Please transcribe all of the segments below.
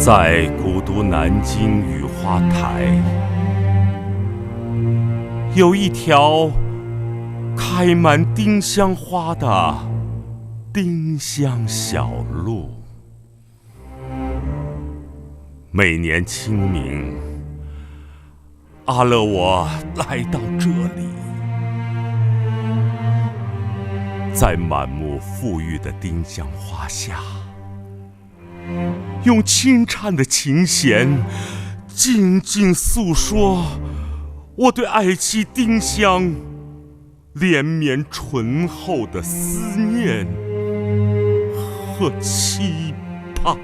在古都南京雨花台，有一条开满丁香花的丁香小路。每年清明，阿乐我来到这里，在满目馥郁的丁香花下，用轻颤的琴弦静静诉说我对爱妻丁香连绵醇厚的思念和期盼。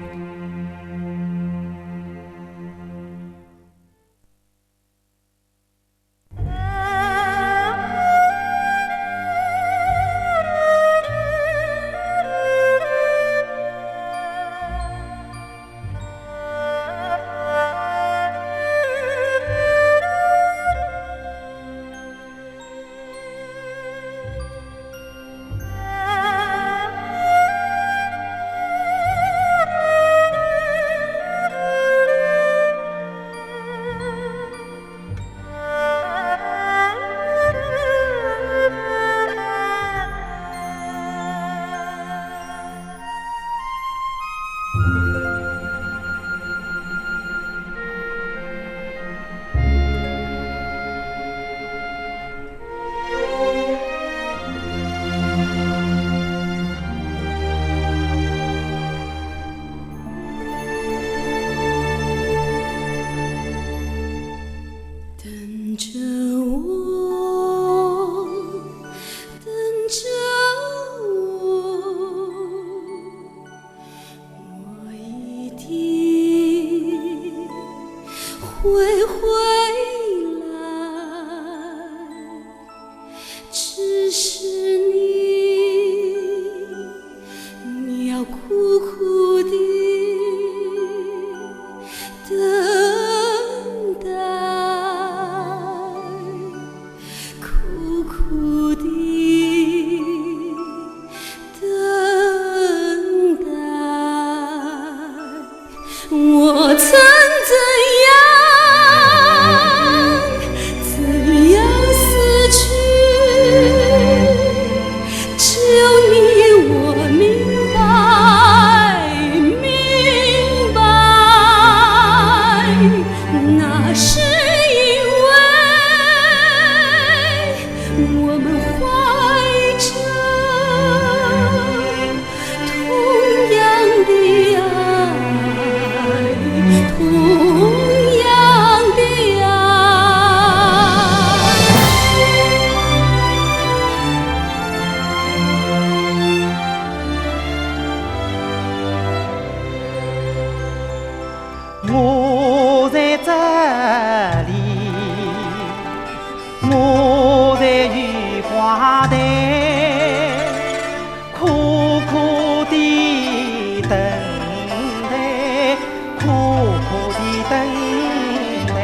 会回来，只是你要苦苦地等待，苦苦地等待。我曾我在这里，我在雨花台，苦苦地等待，苦苦地等待。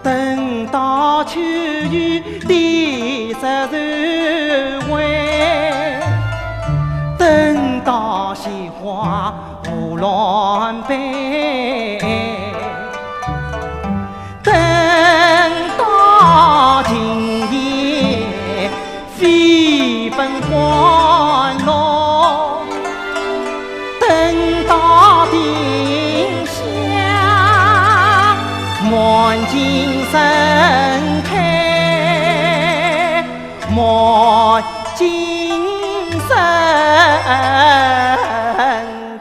等到秋雨滴湿船尾，等到鲜花无乱摆，等到今夜飞奔欢乐，等到丁香满径盛开，满径盛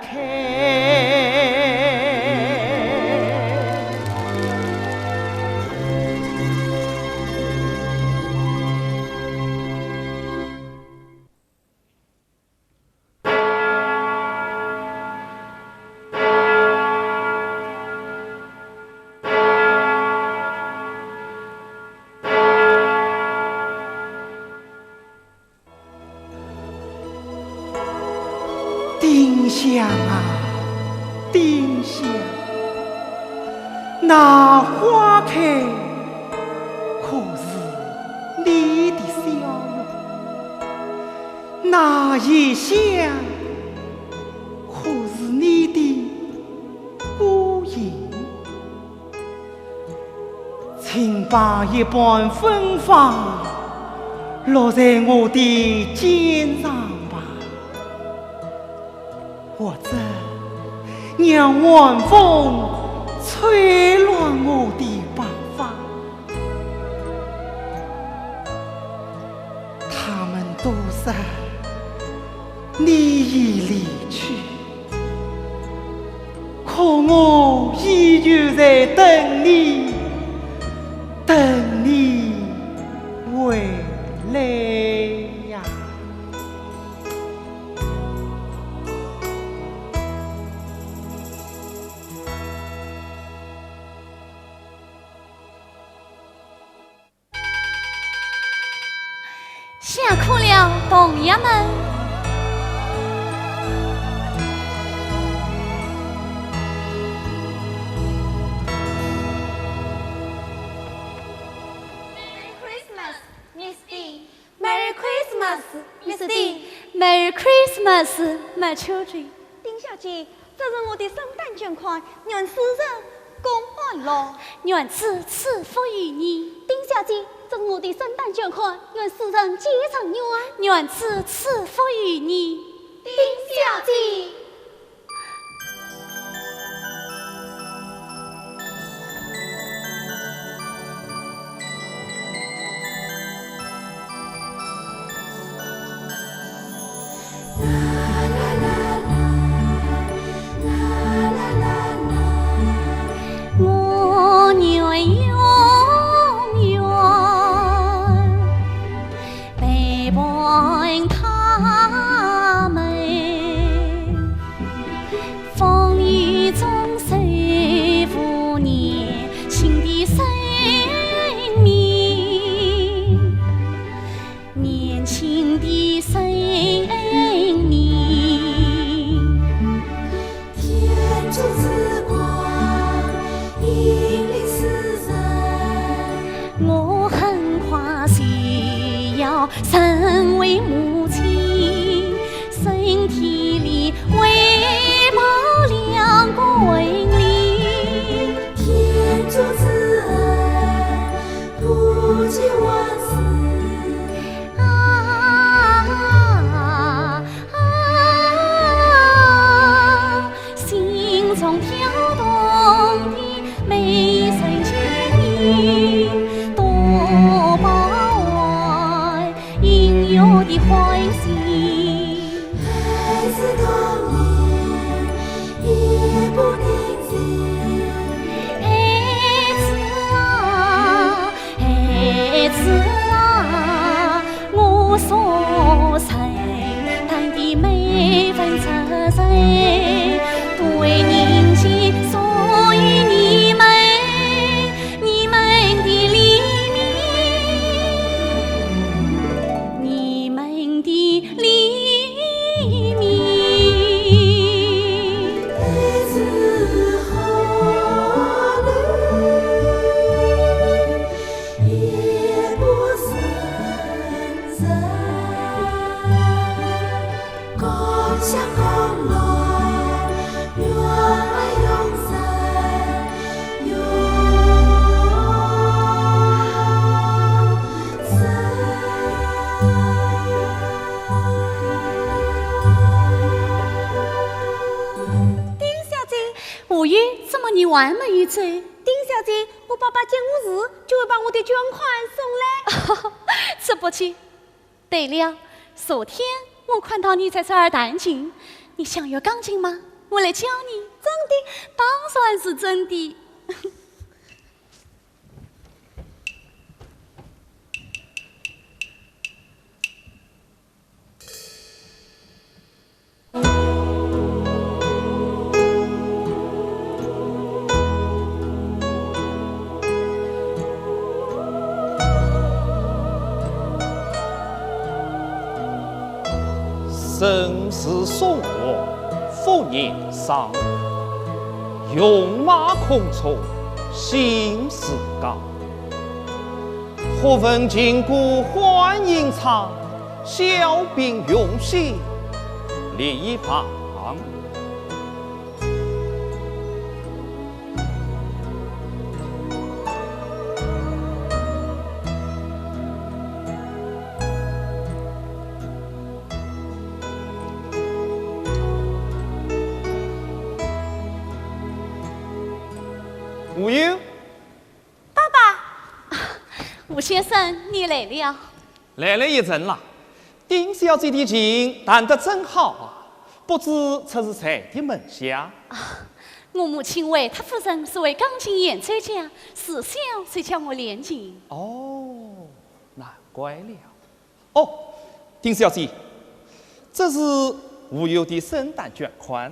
开。丁香啊，丁香，那花开可是你的笑容，那一想，可是你的孤影，请把一半芬芳落在我的肩上吧，或者让晚风吹乱我的白发。他们都说你已离去，可我依旧在等你，等你回来呀。下课了，同学们。Merry Christmas, Miss D. Merry Christmas, my children. 丁小姐，这是我的圣诞捐款，愿世人共欢乐。愿此赐福于你。丁小姐，这是我的圣诞捐款，愿世人皆成愿。愿此赐福于你。丁小姐。身为母亲，身体里喂饱两个胃里。天主之恩，不计万事。心中跳动的每声千里，多我的欢喜，孩子童年也不宁静。孩子啊，我所承担的每份责任，对凝结属于你们的黎明。相共乐，愿爱永生，永生。丁小姐，无语，怎么你完美于嘴？丁小姐，我爸爸见我时就会把我的捐款送来。这不去。对了，昨天我看到你在这儿弹琴，你想学钢琴吗？我来教你。真的？当然是真的。生死所握，福业丧。戎马空从，心事高。何闻今古欢吟唱，小兵用心，立一旁。无忧，爸爸，吴先生，你来了。来了一阵了。丁小姐的情谈得真好啊，不知这是谁的门下？我母亲为她夫人是位钢琴演奏家，自小就教我练琴。哦，难怪了。哦，丁小姐，这是无忧的圣诞捐款。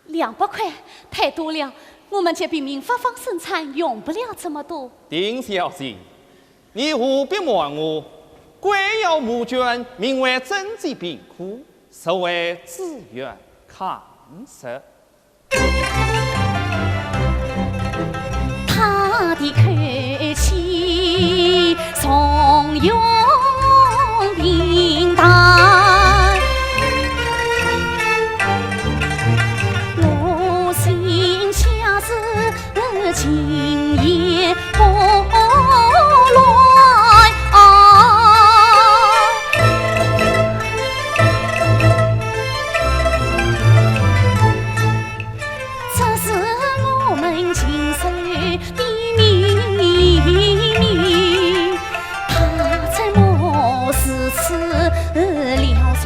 200块太多了，我们这边民发放生产用不了这么多。丁小姐，你务必瞒我，贵要募捐，名为赈济贫苦，实为自愿抗日。他的口气从容平淡。 情也不乱，这是我们亲手的秘密，他在某时吃了酸，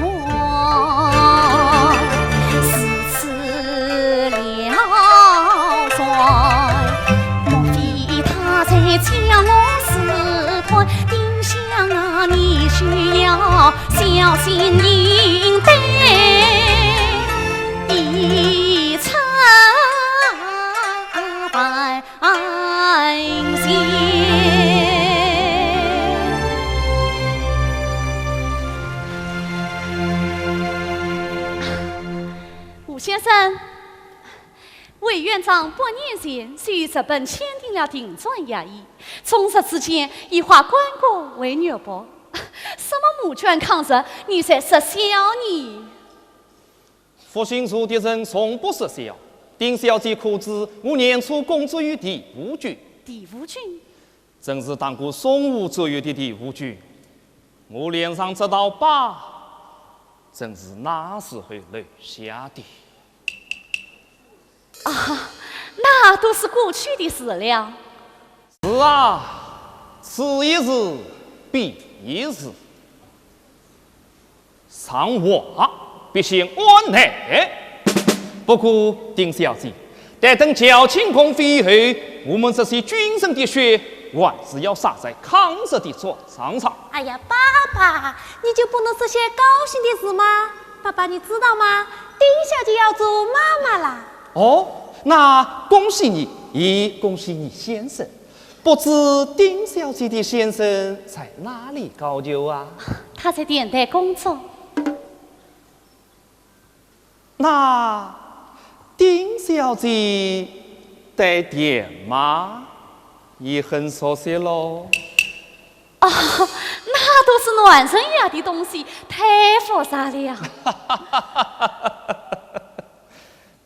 是吃了酸。 将我试探，丁香啊，你需要小心应对，一场半仙。吴先生。 委员长8年前是与日本签订了停战协议，从此之间以划关国为约伯。什么募捐抗日，你才失效呢？复兴处的人从不失效。丁小姐可知我年初工作于第5军？第5军正是当过宋武左右的第5军。我脸上这道疤，正是那时候留下的。 啊，那都是过去的事了。是啊，此一日彼一日。上瓦必先安内。不过，丁小姐，待等矫情空飞后，我们这些军人的血还是要洒在抗日的战场上。哎呀，爸爸，你就不能说些高兴的事吗？爸爸，你知道吗？丁小姐要做妈妈啦。 哦，那恭喜你，也恭喜你先生。不知丁小姐的先生在哪里高就啊？他在电台工作。那丁小姐对电吗？也很熟悉喽。哦，那都是暖人呀的东西，太复杂了。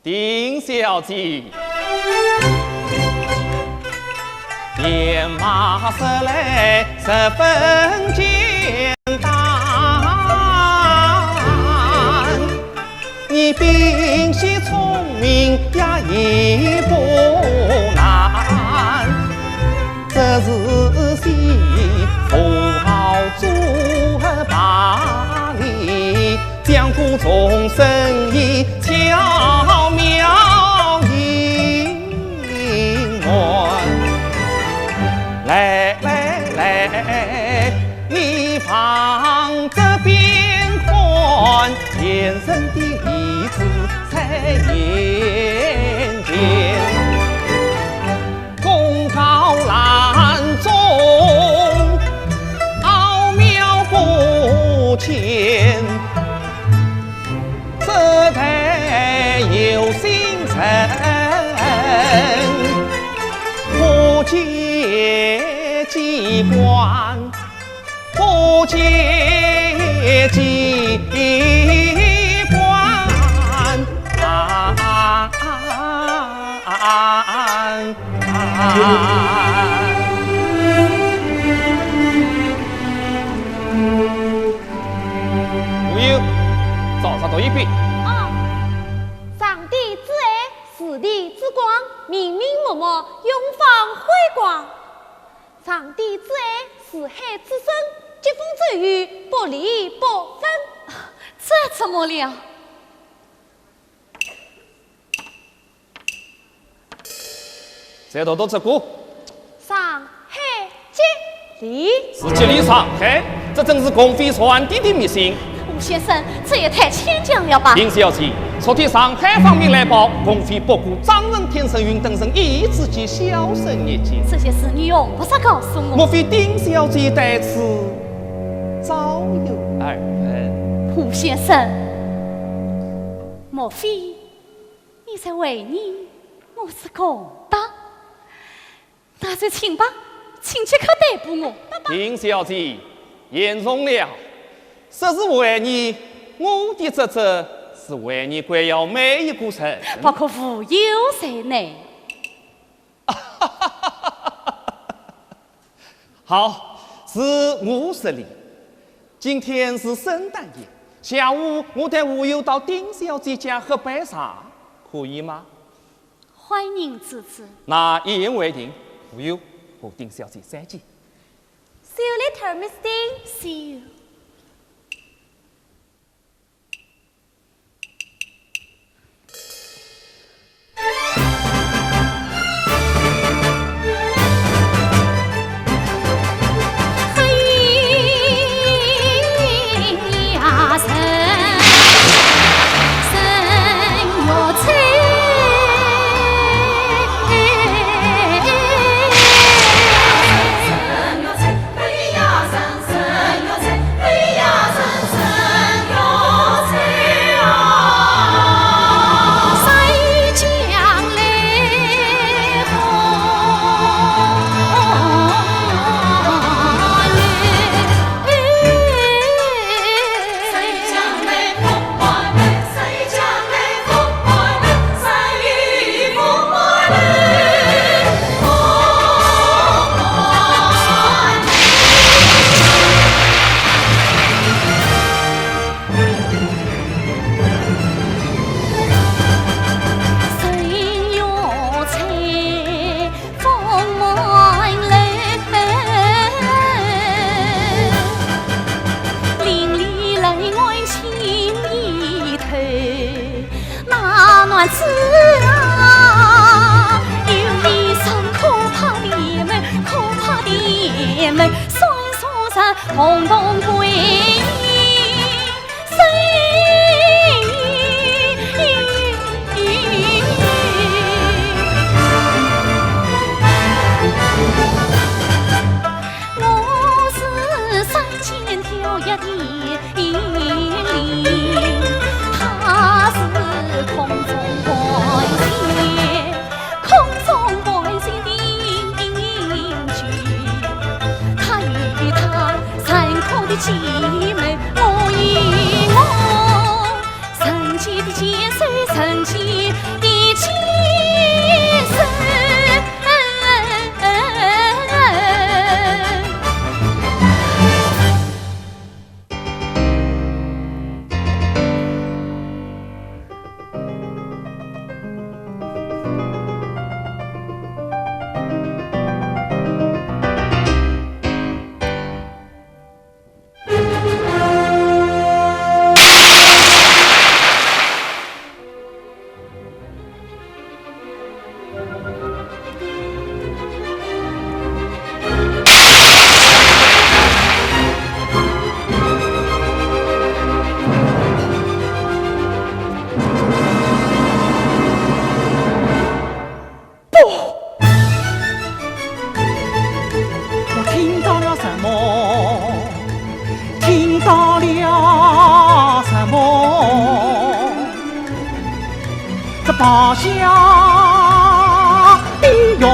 丁小姐，电马说来十分简单，你秉性聪明也不难，这是西富豪做把里，江湖中生意巧妙隐瞒。来，你放这边看，先生的意思在眼前，功高览重，奥妙不浅，这台有心人，不见机关，不见机关。无忧，早上读一遍。上帝之爱，死地之光，明明默默，永放辉光。上帝之爱，四海之声，疾风骤雨，不离不分。这怎么了？这都这歌，上海接力，是接力上海，这正是公费传递的密信。吴先生，这也太牵强了吧？林小姐，昨天上海方面来报，公费不顾张人、田胜云等人一夜之间销声匿迹。这些事你用不着告诉我。莫非丁小姐对此早有耳闻？吴先生，莫非你在为你我是公道？那就请吧，请即刻逮捕我。丁小姐，言重了，这是为你，我的职责是为你关耀每一个城，包括无忧在内。好，是50里。今天是圣诞夜，下午我带无忧到丁小姐家喝杯茶，可以吗？欢迎支持。那一言为定，无忧和丁小姐再见。 See you later, Miss Ding. See you. 子啊，有一双可怕的眼，可怕的眼，闪烁着红红辉我是山间跳跃的银铃，它是空中怪仙，空中怪仙的英俊，他与他残酷的姐妹，我与我神奇的剑水，神奇的剑水。八下的乐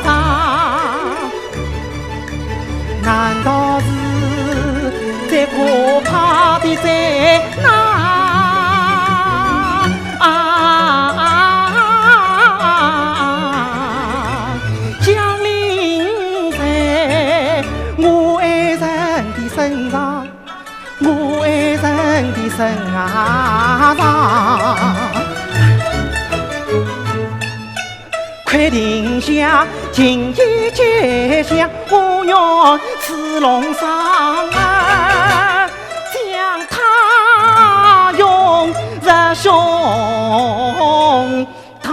章，难道是在歌？你在哪？降临在我爱人的身上，我爱人的身上。快停下，情意结下，我愿刺龙上啊，将他用热胸膛。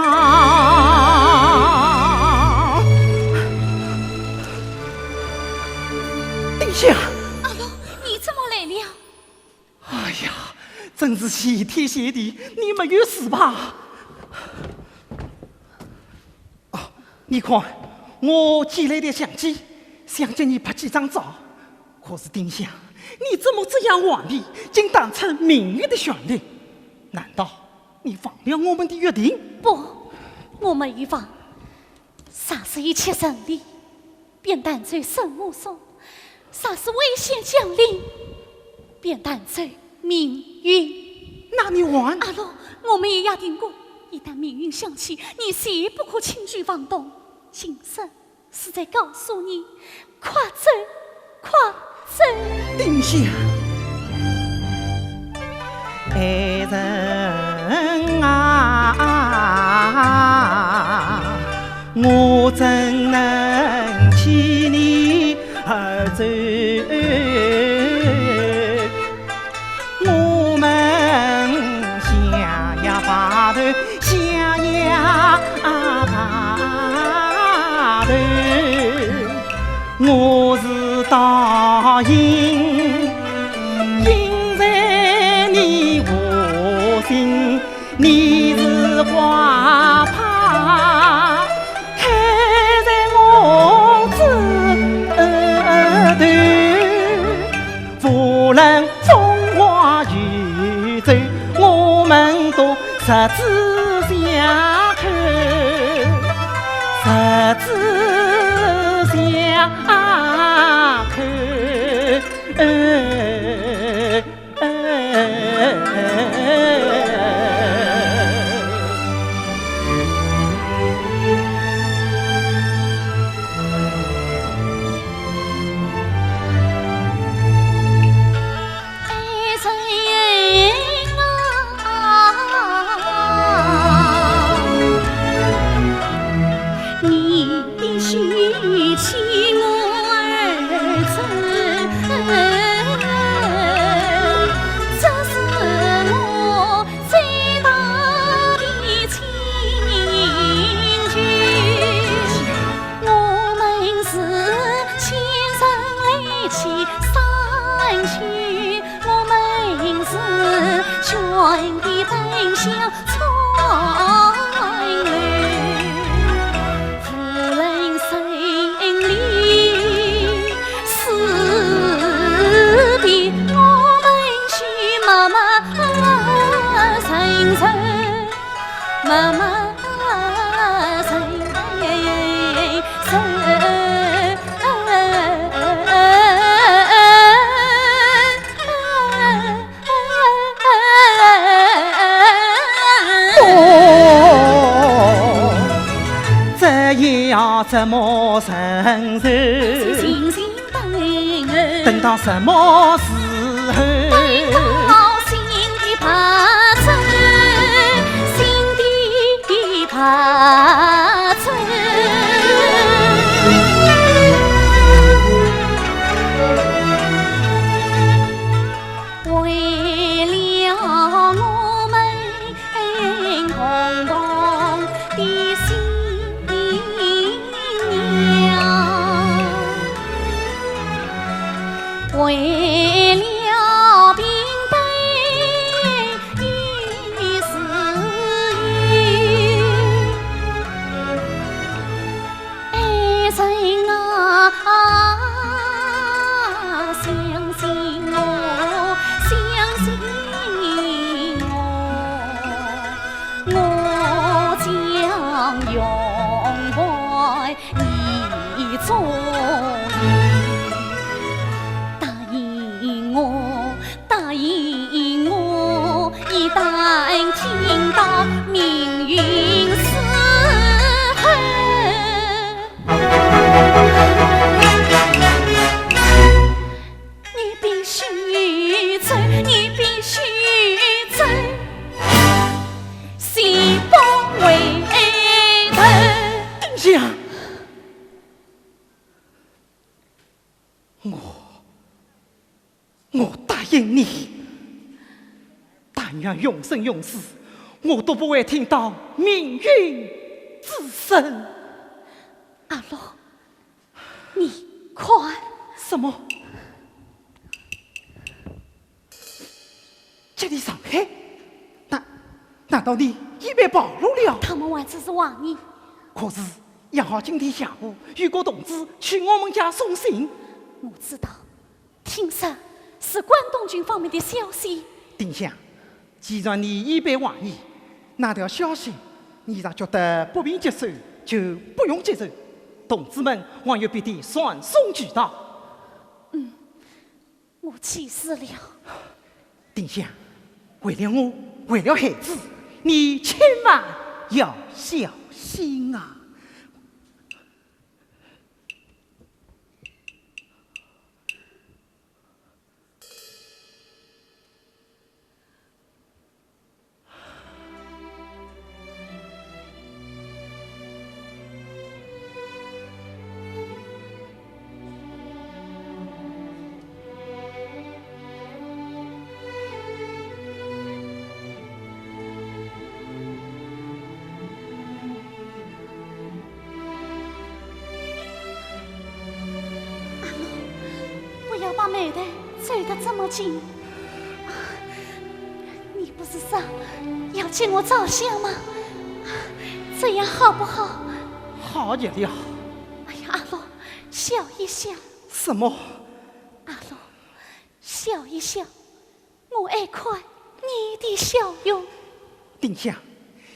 殿下，阿龙，你怎么来了？哎呀，真是谢天谢地，你没有事吧？你看，我寄来的相机，想叫你拍几张照。可是丁香，你怎么这样顽皮，竟当成命运的旋律？难道你忘了我们的约定？不，我没有忘。啥是一切顺利，便担罪圣母送；啥是危险降临，便担罪命运。那你玩？阿龙，我们也约定过，一旦命运响起，你谁不可轻举妄动。今生是在告诉你，快走，快走！丁香，爱人啊，我怎能弃你而走？我们下呀把头，下呀把头，我是答应，印在你我心，你是花帕，开在我枝头，无论风花雨骤，我们都十指相扣，十指相扣。怎么承受？等到什么时候？等到心的爬走，心的爬走。为了我们共同的心。为了平淡与私欲，爱人啊，相信我，相信我，我将永为你做。答应我，一旦听到命运似海，你必须走，你必须走，誓不回头。丁香，我答应你，但愿永生永世，我都不会听到命运之声。阿罗，你快！什么？这里上海？难道你已被暴露了？他们还只是谎言。可是杨浩今天下午有个同志去我们家送信。我知道，听说是关东军方面的消息。丁香，既然你已被怀疑，那条消息你若觉得不便接受，就不用接受。同志们还有别的传送渠道。我气死了。丁香，为了我，为了孩子，你千万要小心啊！不要把美代走得这么近。你不是说要请我照相吗？这样好不好？好极了。哎呀，阿罗，笑一笑。什么？阿罗，笑一笑，我爱看你的笑容。丁香，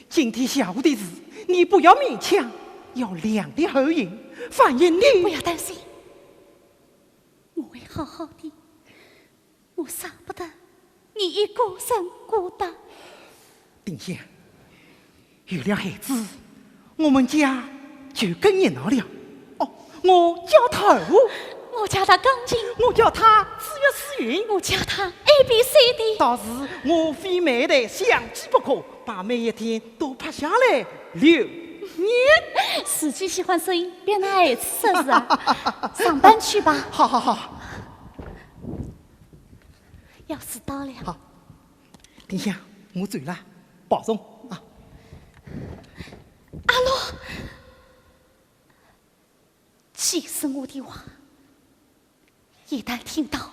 今天下午的事，你不要勉强，要量力而行。反映你不要担心，我会好好的。我舍不得你一个人孤单。丁香，有了孩子，我们家就更热闹了。哦，我叫头，我叫他钢琴，我叫他自乐诗韵，我叫他 ABCD。倒是我非每代相机不可，把每一天都拍下来留念。司机喜欢摄影，别拿儿子说是啊。上班去吧。好好好。要是到了，好，丁香，我走了，保重啊。阿罗，记是我的话，一旦听到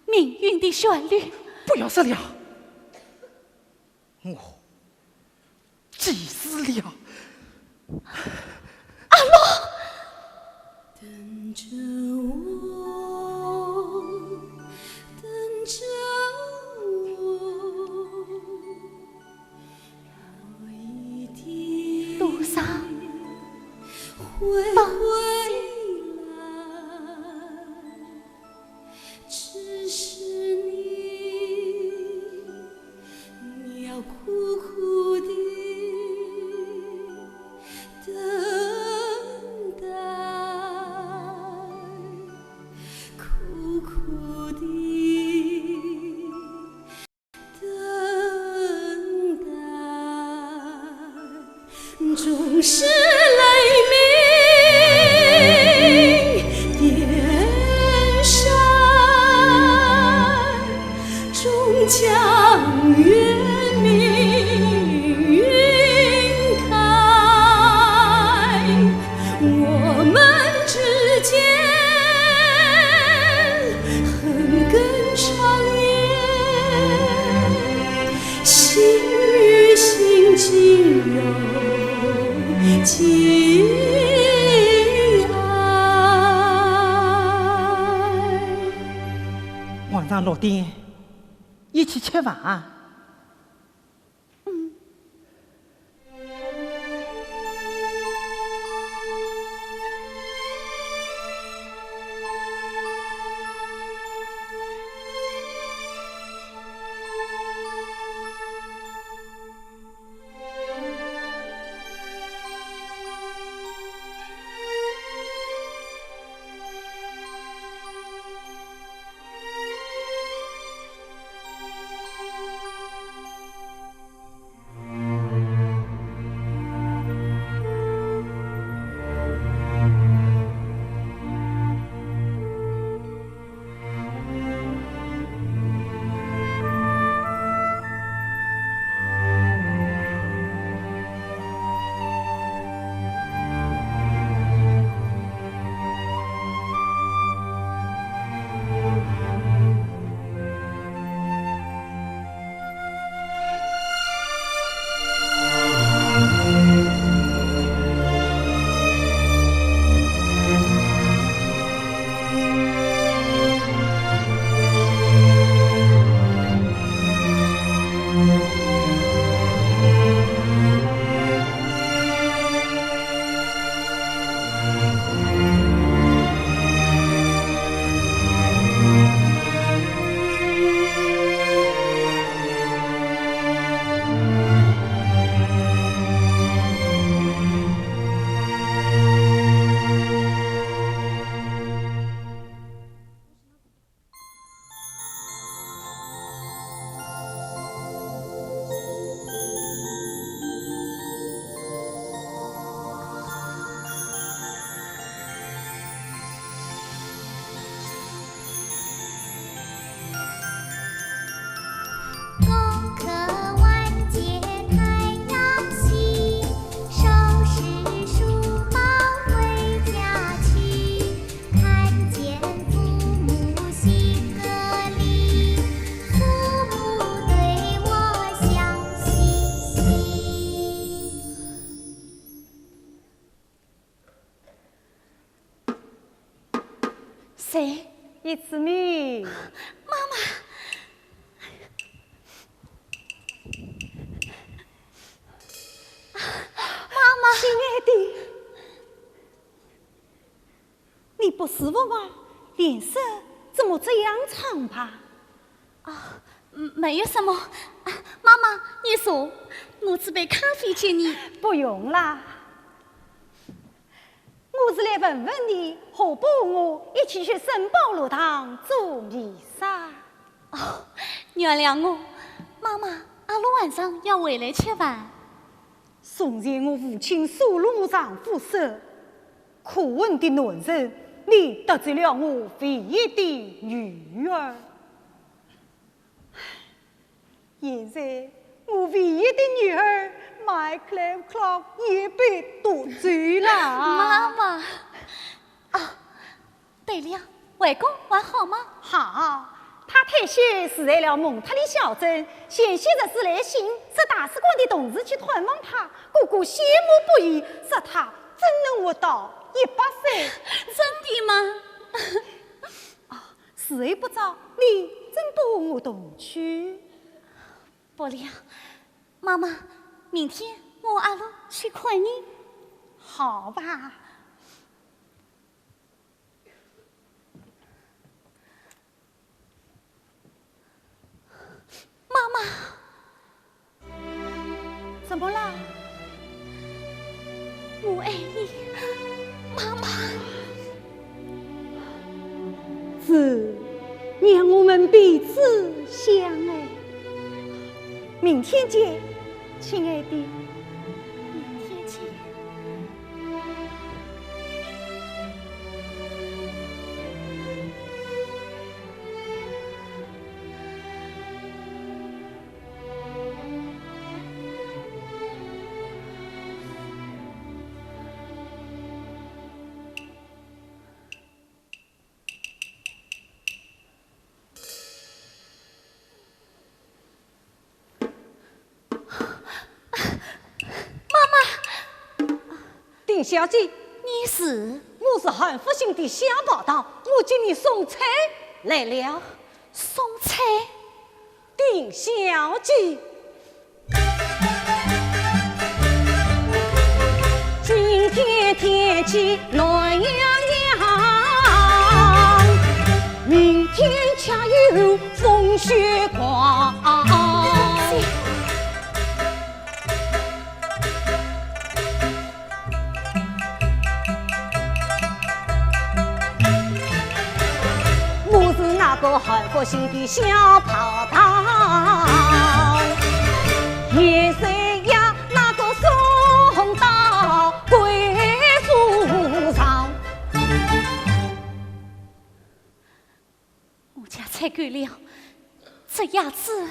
命运的旋律，不要说了，我记死了。阿罗，等着我，等着我，有一天路上会到回来，只是你要苦苦地等待，苦苦地等待，总是雷鸣电闪，终将月明晕开。我们之间恨更长远，心与心紧揉紧爱。晚上6点一起吃饭。It's me， 妈妈，亲爱的，你不舒服吗？脸色怎么这样苍白？没有什么。妈妈，你说，我准备咖啡给你。不用啦，我是来问问你，何不我一起去圣保罗堂做弥撒？原谅我，妈妈，阿罗晚上要回来吃饭。从前我父亲收了我丈夫手，可恨的男人，你得罪了我唯一的女儿。现在我唯一的女儿 My Clam Clock 也被夺走了。妈妈，对了，外公还好吗？好，他退休是在了蒙特利小镇，闲些日子来信，使大使馆的同事去探望他，个个羡慕不已，说他真能活到100岁。真的吗？实在不早，你真不和我同去？不了，妈妈，明天我阿罗去看你。好吧。妈妈，怎么了？我爱你，妈妈。是让我们彼此相爱。明天见，亲爱的。明天见。丁小姐，你是？我是韩复兴的小报道，我请你送菜来了。送菜？丁小姐，今天天气暖洋洋，明天恰有风雪狂。个韩复兴的小跑道，也谁呀那个送到贵妇上？我家菜够了，这样子，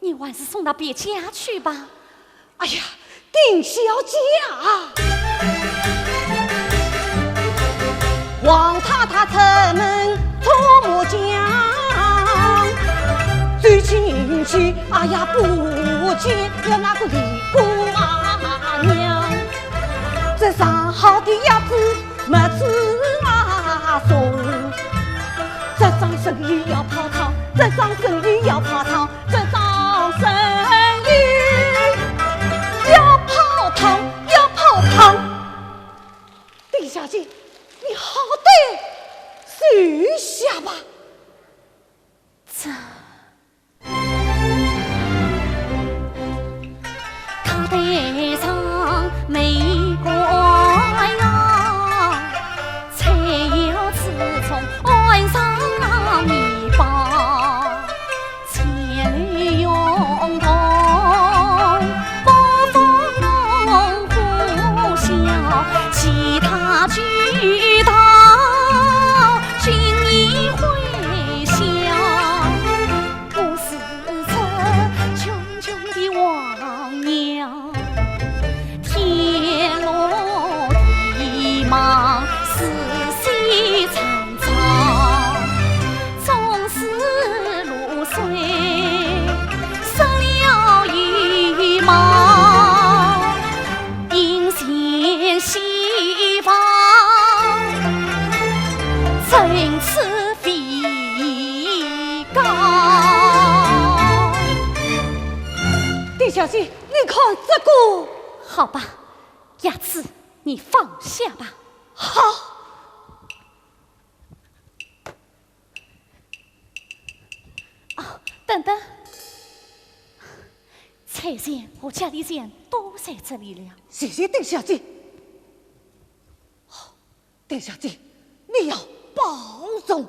你还是送到别家去吧。哎呀，丁小姐啊！王太太出门出木匠，最亲戚哎呀不见了那个李姑娘，这上好的鸭子没子送，这桩生意要泡汤，这桩生意要泡汤，这桩生意要泡汤，要泡汤。丁小姐，你好歹收下吧。这，他戴上玫瑰呀，才要自从岸上面包，前来用痛，不风呼啸，其他举刀。心意回响，我是这穷穷的王娘，天罗地茫，四细苍苍，总是露水失了羽毛，阴险西方。真是非小姐，你看这个，好吧，雅子，你放下吧。好。等等，财神和家里人都在这里了。谢谢丁小姐。好，丁小姐，你要保重。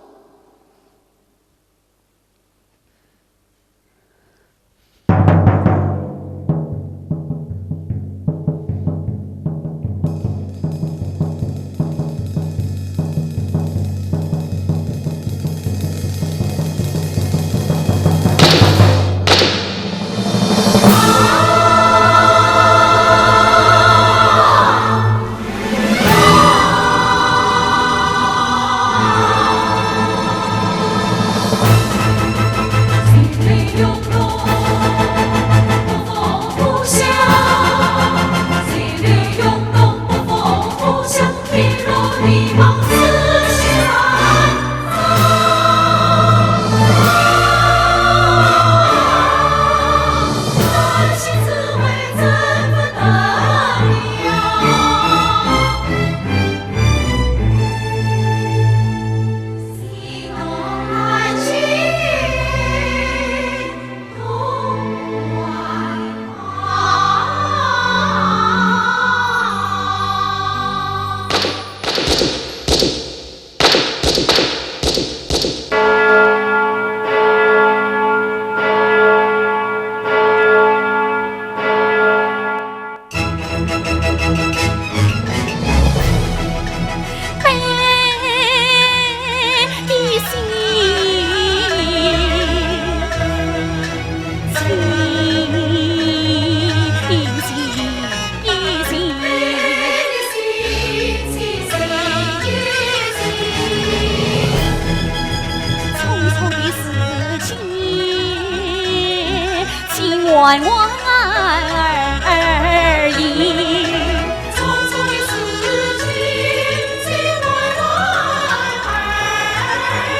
万万而已。匆匆的事情，情万万而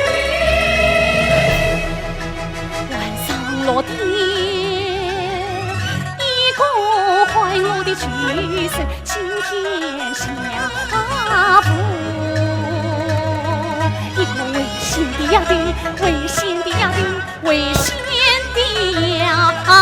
已。晚上落地，一个欢乐的曲声，今天下步。一个危险的呀的，危险的呀的，危险的呀的。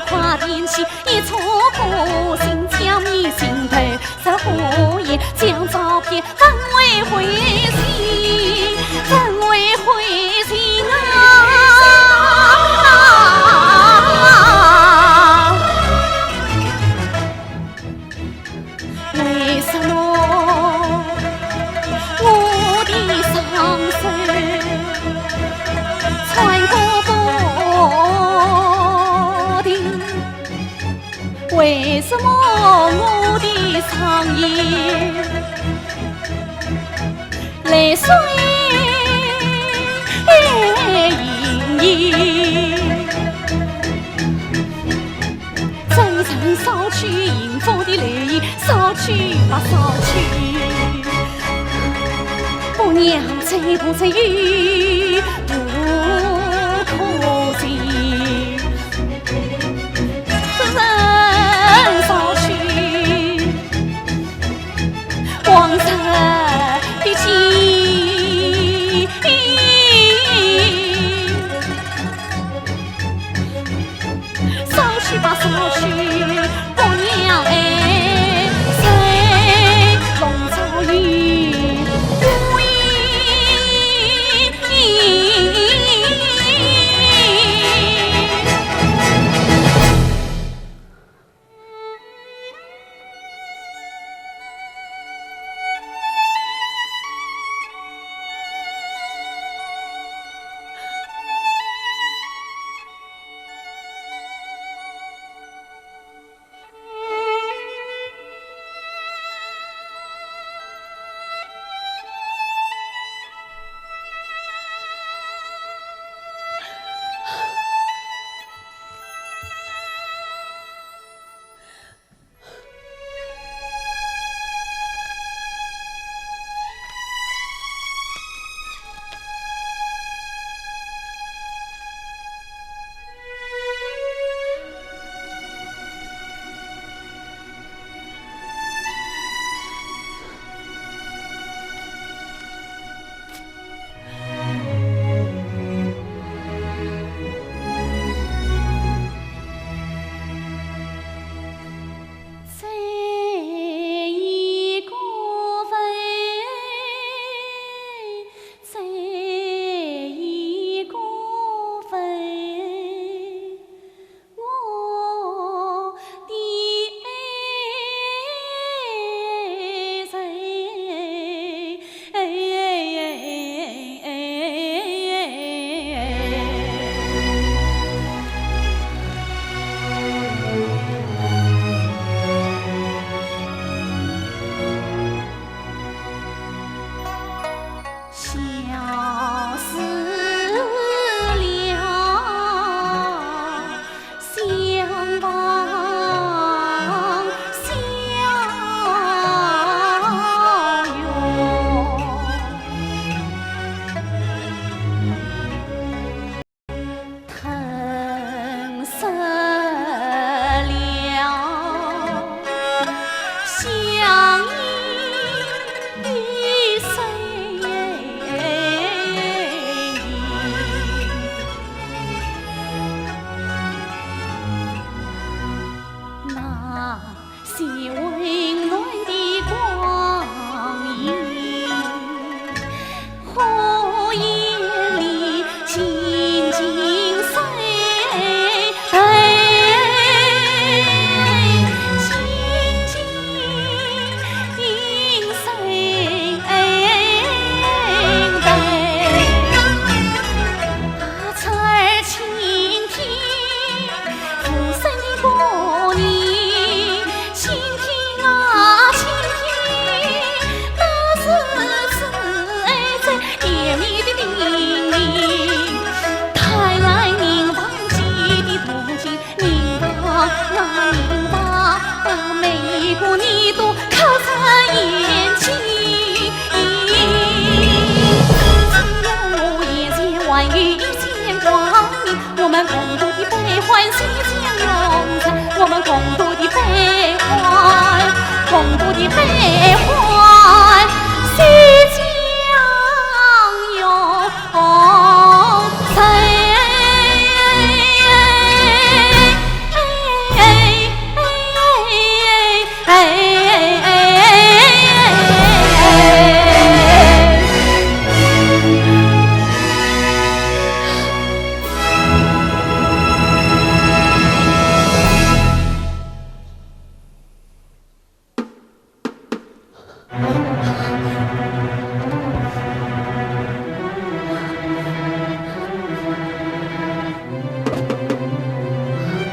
夸天气，一撮破心将你心头在火焰，将照片分为灰烬，分为灰烬啊！为什么我的双手穿过为什么我的长夜泪水盈盈？阵阵扫去迎风的泪意，扫去吧，扫去。姑娘醉不醉玉不可惜。黄色的情，扫去吧，扫去，姑娘哎，随龙舟雨，无影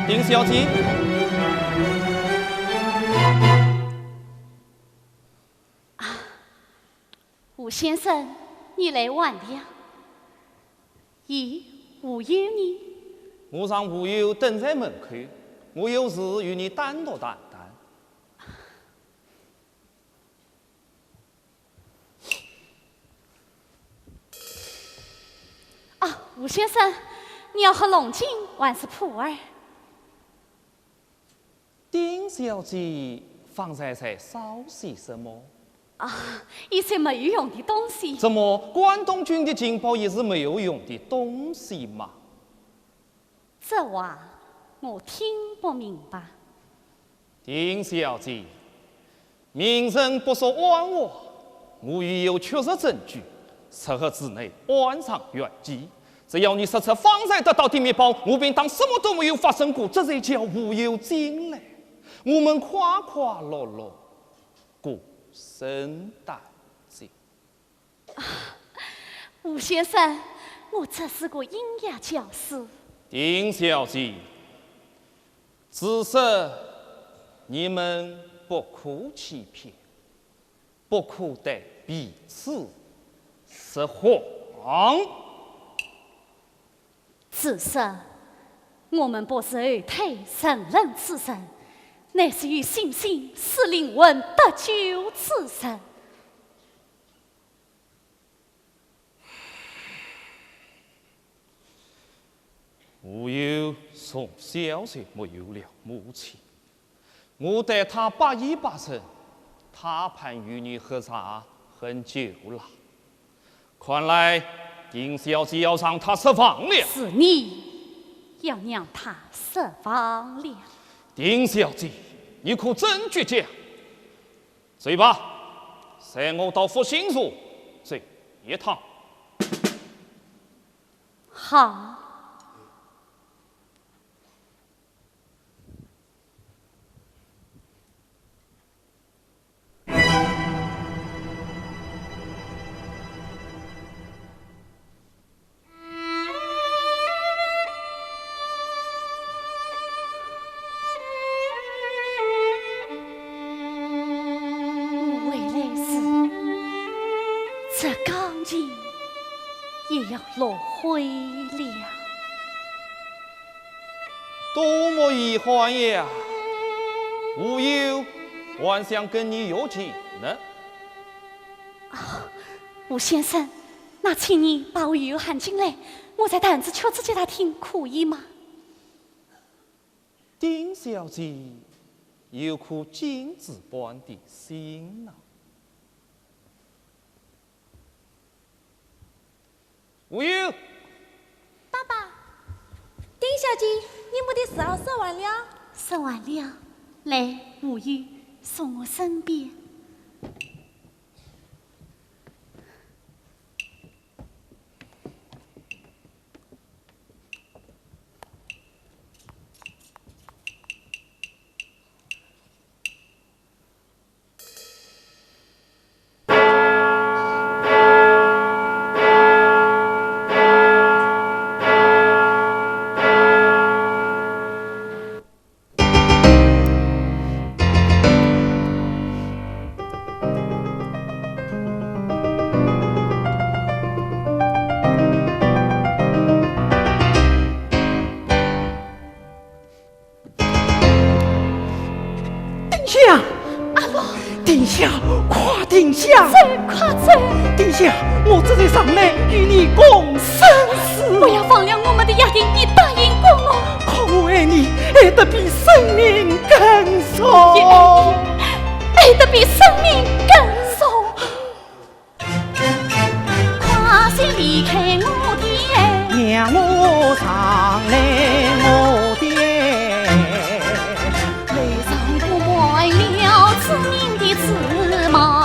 丁小姐，吴先生，你来晚了。咦，吴有你？我让吴友等在门口，我有事与你单独谈谈。啊，吴先生，你要喝龙井还是普洱？丁小姐方才在烧些什么？啊，一些没有用的东西。怎么关东军的情报也是没有用的东西嘛？这话我听不明白。丁小姐，明人不说枉我，我已有确实证据，10日之内完成原计。只要你实测方才得到的面包，我便当什么都没有发生过，这才叫无有进来。我们快快乐乐过圣诞节。吴先生，我只是个音乐教师。丁小姐，至少你们不可欺骗，不可对彼此说谎。至少我们不是后退承认此神，乃是与信心使灵魂得救此神。我有从小就没有了母亲，我对她180%他盼与你喝茶很久了，看来丁小姐要让她失望了。是你要让他失望了。丁小姐，你可真倔强！走吧，随我到复兴所走一趟。好。这刚尽也要落灰了。多么遗憾呀！无有还想跟你有情呢。吴先生，那请你把我友喊进来，我在单子敲子给他听，可以吗？丁小姐有颗金子般的心呐、无有，爸爸，丁小姐，你们的事儿说完了？说完了，来，吴玉送我身边。殿下，快殿下！快走！殿下，我这才上来与你共生死。不要放了我们的约定，你答应过我。可我爱你，爱得比生命更重。爱得比生命更重。快些离开我的，让我上来我的。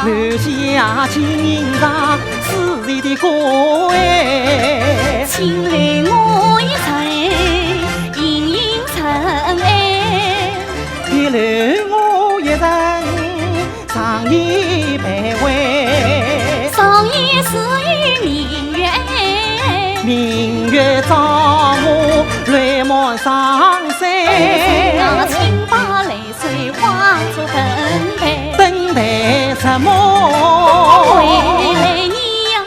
留下情长自然的歌哎，请来我一程隐隐尘埃，别留我一人长夜徘徊。上一世与明月爱，明月照我泪满双腮，那请把泪水化作灯台。等待什么？回来你要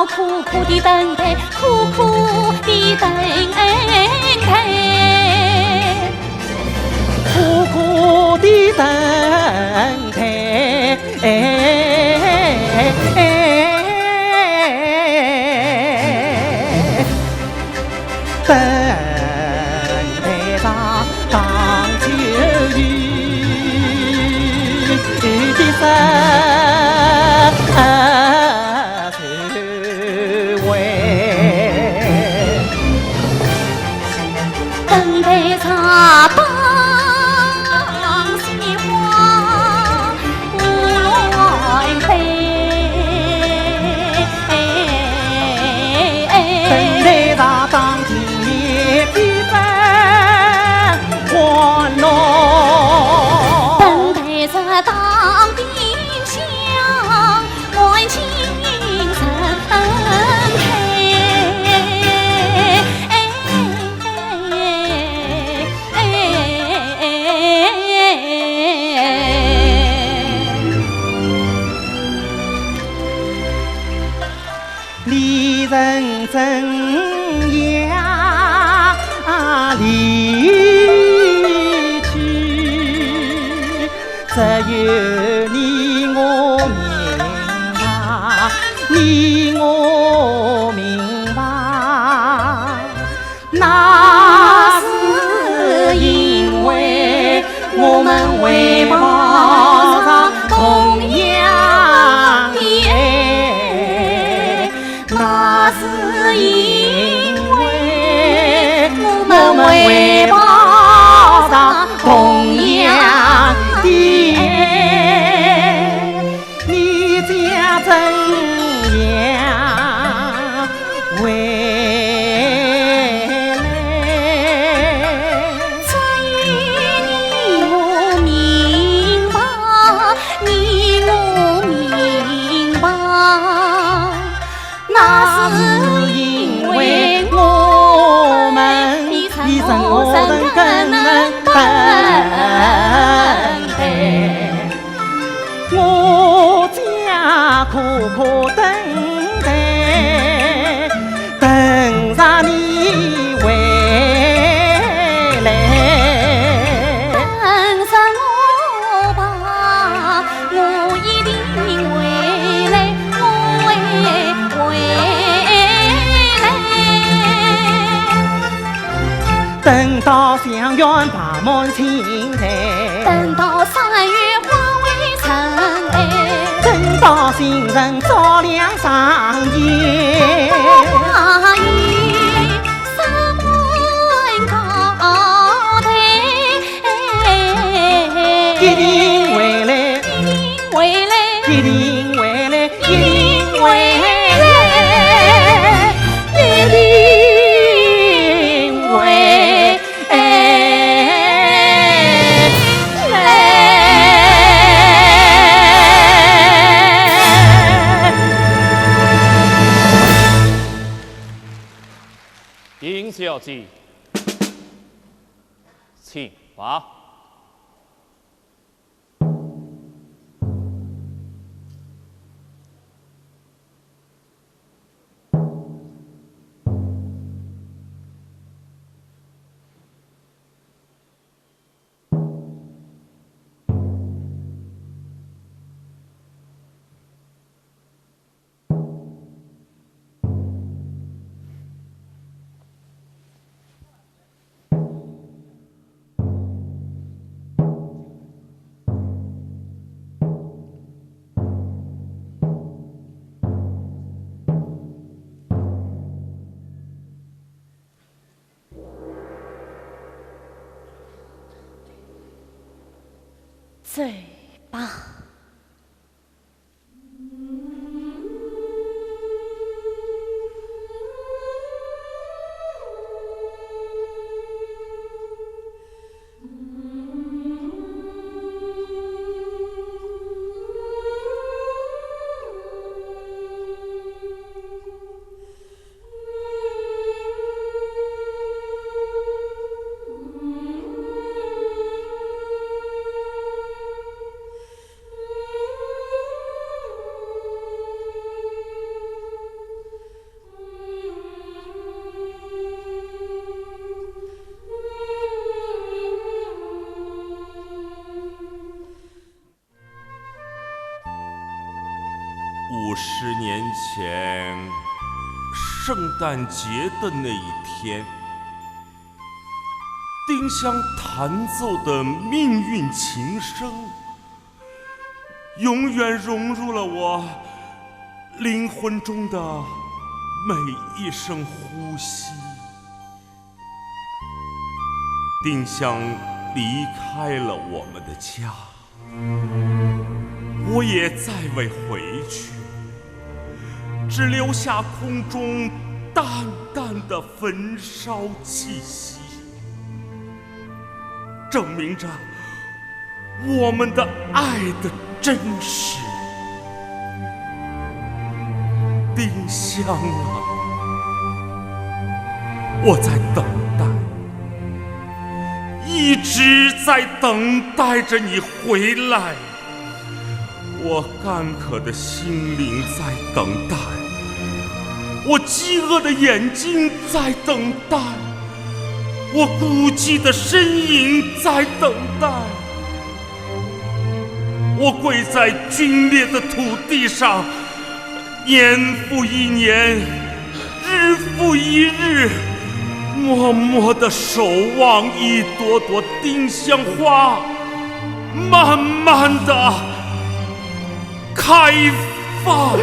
苦苦的等待，苦苦的等待，苦苦的等待。等待着荡秋雨的收尾，等待着当鲜花无乱飞，等待着当今夜缤纷欢乐，等待着当丁香万顷盛开。离人真呀离去，只有你我明白，你我明白，那是因为我们怀抱上同样的爱，那是因为我们怀抱上同样的爱，你将怎样回来？只有你我明白，你我明白，那是因为我们一生我人更能等待，我将苦苦等待。等到相院爬满青苔，等到3月花未成哎，等到新人照亮上演。花衣山门高台，一定回来，回来，一定回来，一定回来。丁小姐，请吧。嘴巴。50年前，圣诞节的那一天，丁香弹奏的命运琴声，永远融入了我灵魂中的每一声呼吸。丁香离开了我们的家，我也再未回去，只留下空中淡淡的焚烧气息，证明着我们的爱的真实。丁香啊，我在等待，一直在等待着你回来。我干渴的心灵在等待，我饥饿的眼睛在等待，我孤寂的身影在等待。我跪在皲裂的土地上，年复一年，日复一日，默默地守望一朵朵丁香花，慢慢地开放。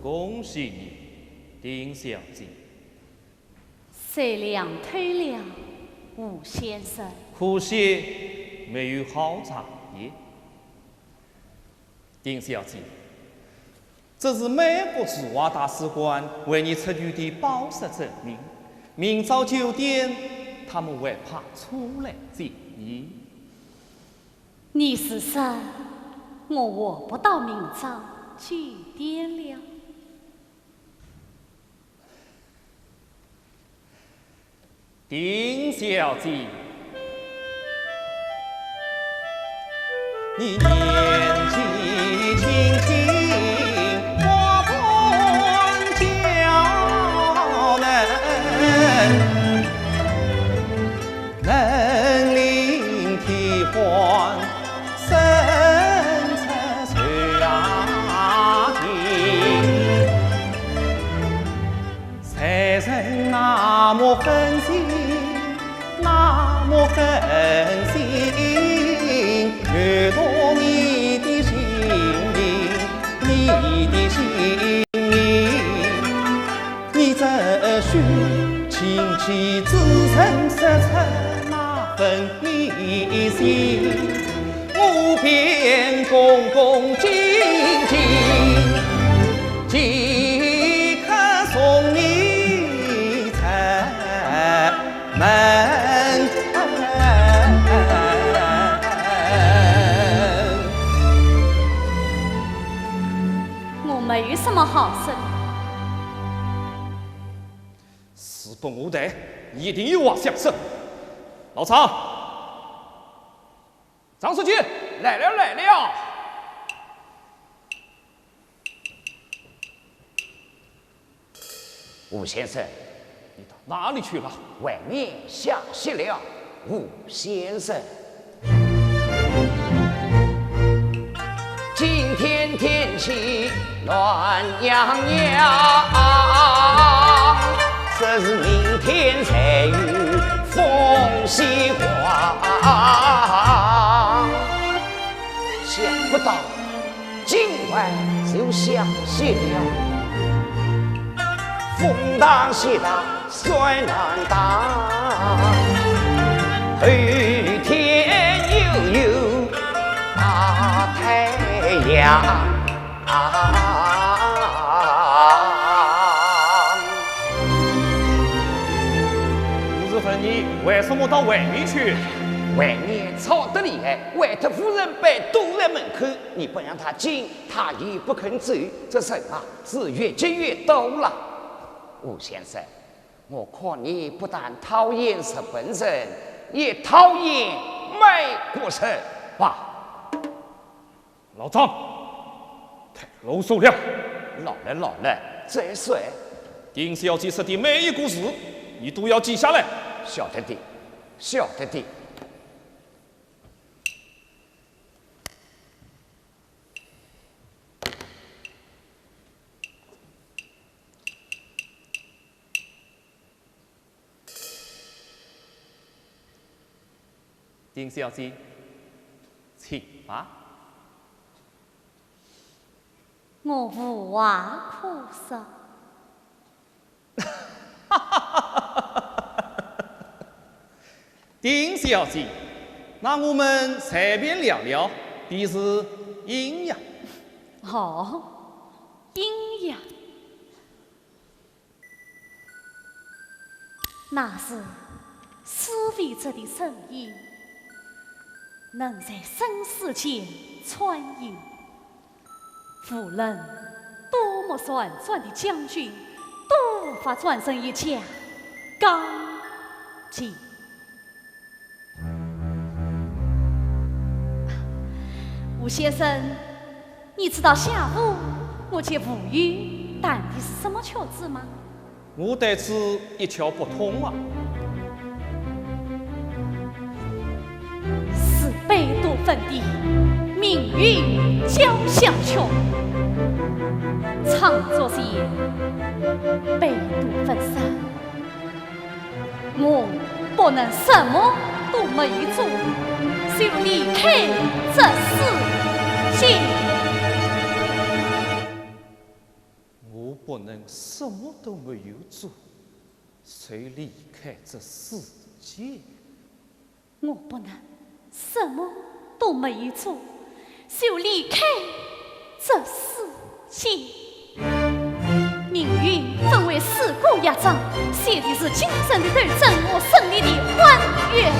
恭喜你，丁小姐。谁俩推了吴先生？可惜没有好茶叶。丁小姐，这是美国驻华大使馆为你出具的保释证明。明早9点，他们会派出来接你。你是说我活不到明早9点了？丁小姐，你年纪轻轻，花般娇嫩，能领替换生出传情，才人那么狠心，那么狠心，掠夺你的性命，你的性命，你怎须轻弃自身失出那份迷信？我便恭恭敬敬，即刻送你出门。我没有什么好说的。事不我待，一定有话相说。老常，张书记来了来了。吴先生，你到哪里去了？外面下雪了。吴先生，今天天气暖洋洋，这是明天才有风西光。想不到今晚就下雪了。风大雪大摔难当，雨天又有大太阳。吴日芬，你为什么到外面去？外面吵得厉害，外头夫人被堵在门口，你不让他进，他也不肯走，这事啊是越积越多了。吴先生，我看你不但讨厌日本人，也讨厌美国人吧？老张，太啰嗦了。老了，再说。丁小姐说的每一个字，你都要记下来。晓得的。丁小姐，请吧。我无话可说。丁小姐，那我们随便聊聊，必是阴阳。哦，阴阳，那是思维者的手艺，能在生死间穿越。无论多么旋转的将军，都无法转身一架钢剑。吴先生，你知道下午我接吴玉弹的是什么曲子吗？我对此一窍不通啊。是贝多芬的《命运交响曲》，创作是贝多芬说：“我不能什么都没有做，就离开这世界。”我不能什么都没有做，谁离开这世界？我不能什么都没有做，就离开这世界。命运分为四股压掌，写的是精神的斗争和胜利的欢悦。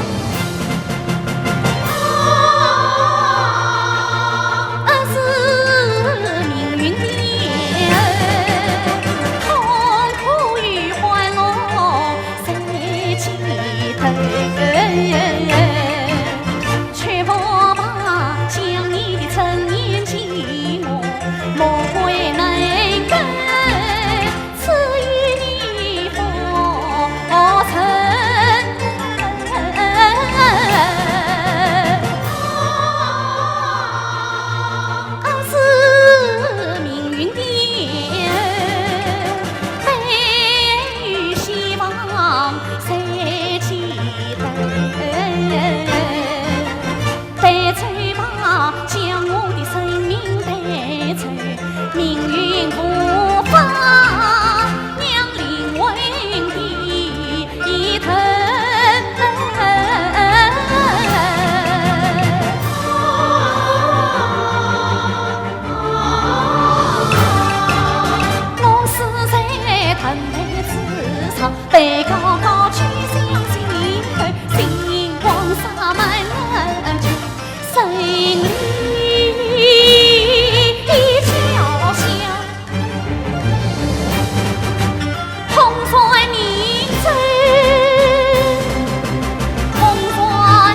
被高高举向心头，星光洒满人群，胜利敲响，统帅民族，统帅民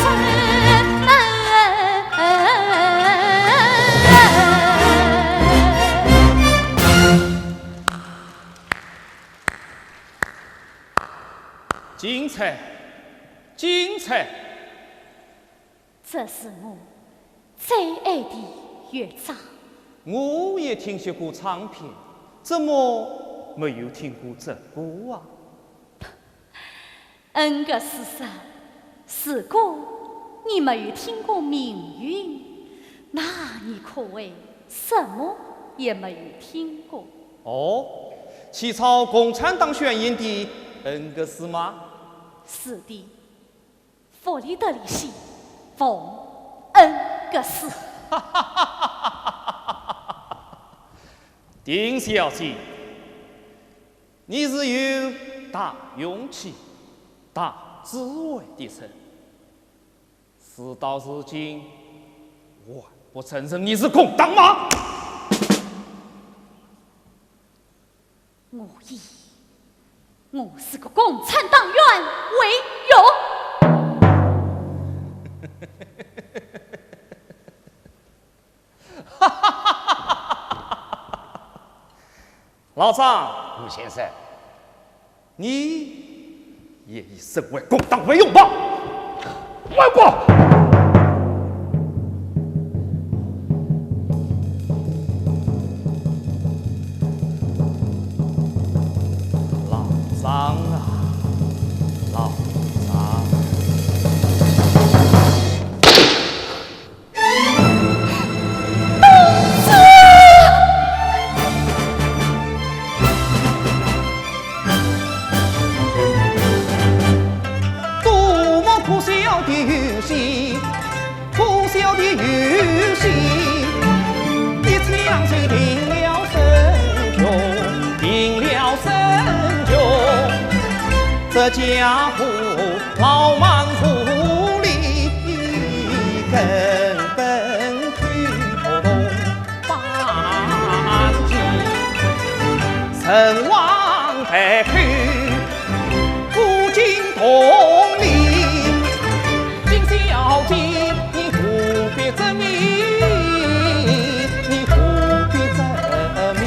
族。精彩，精彩！这是我最爱的乐章。我也听说过唱片，怎么没有听过这歌啊？个事实，如果你没有听过《命运》，那你可谓什么也没有听过。哦，起草共产党宣言的个是吗？是的，弗里德里希·冯·恩格斯。丁小姐，你是有大勇气、大智慧的人，事到如今，我不承认你是共党吗？我是个共产党员，为荣。老张，吴先生，你也以身为共党为荣吧？外国。老张啊，老张。这家伙傲慢无礼，根本推不动反击，成王败寇，不尽同理。丁小姐，你何必证明？你何必证明？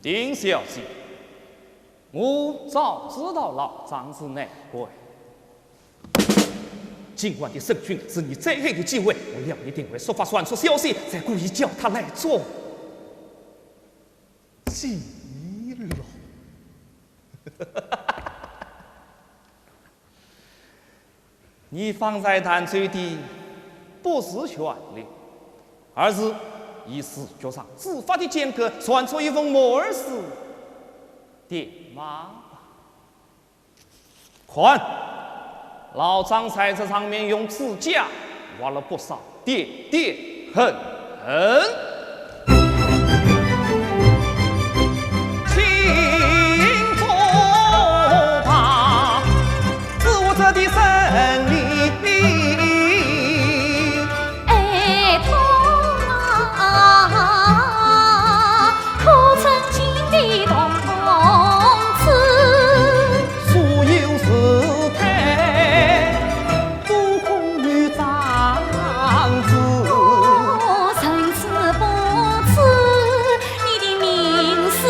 丁小姐，我早知道老张是难怪。今晚的审讯是你最后的机会，我要一定会说法传出消息，再故意叫他来做。喜了。你方才谈罪的不是权利，而是以视觉上自发的间隔算出一封末世电码。看，老张在这上面用指甲挖了不少点点痕痕。请坐吧，自我这的胜利。哎，痛啊！可曾经的同志，所有事态都空于长子。我甚至不知你的名字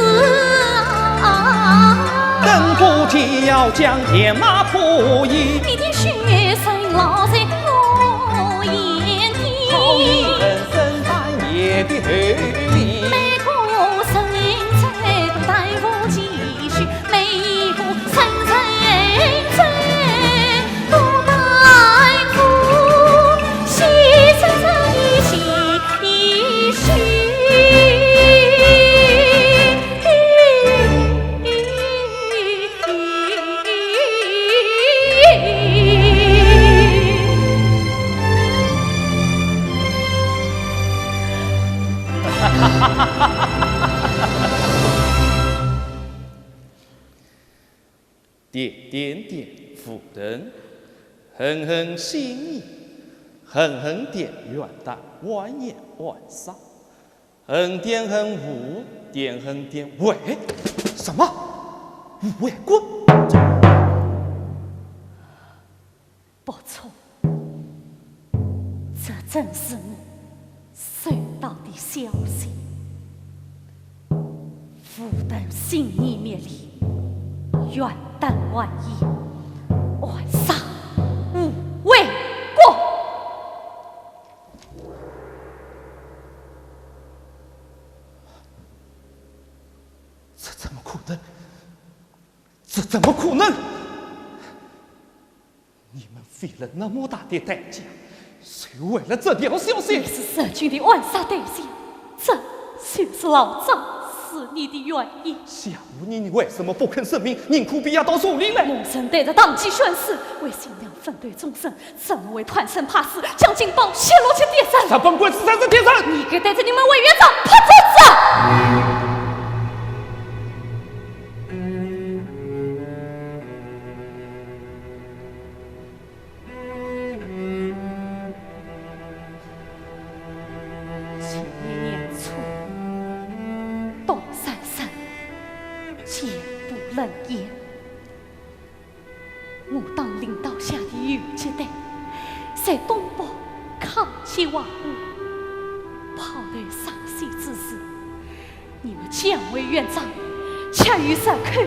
啊！等不及要将天马破译，你的血声烙在我眼好一底。人生半夜的后里。每个生在都担负积蓄，每一个生在都担负牺牲着一起点点点夫人，狠狠心意，狠狠点元旦，万言万杀，横点横无，点横点伪，什么无为棍？不错，这正是你收到的消息。夫等心意灭离，元旦万一，万杀无为过。这怎么可能？这怎么可能？你们费了那么大的代价，就为了这条消息？你是社军的暗杀对象，这就是老张死你的原因。下午你为什么不肯声明？宁可逼押到树林来？谋生对着党纪宣誓，为信仰反对终身，怎么为团生怕死，将警报泄露去点上？他本官是三十天上，你该带着你们委员长跑走！前年初，董三三坚不冷言，我当领导下的游击队在东北抗击瓦屋，炮弹上西之时，你们蒋委员长恰与社口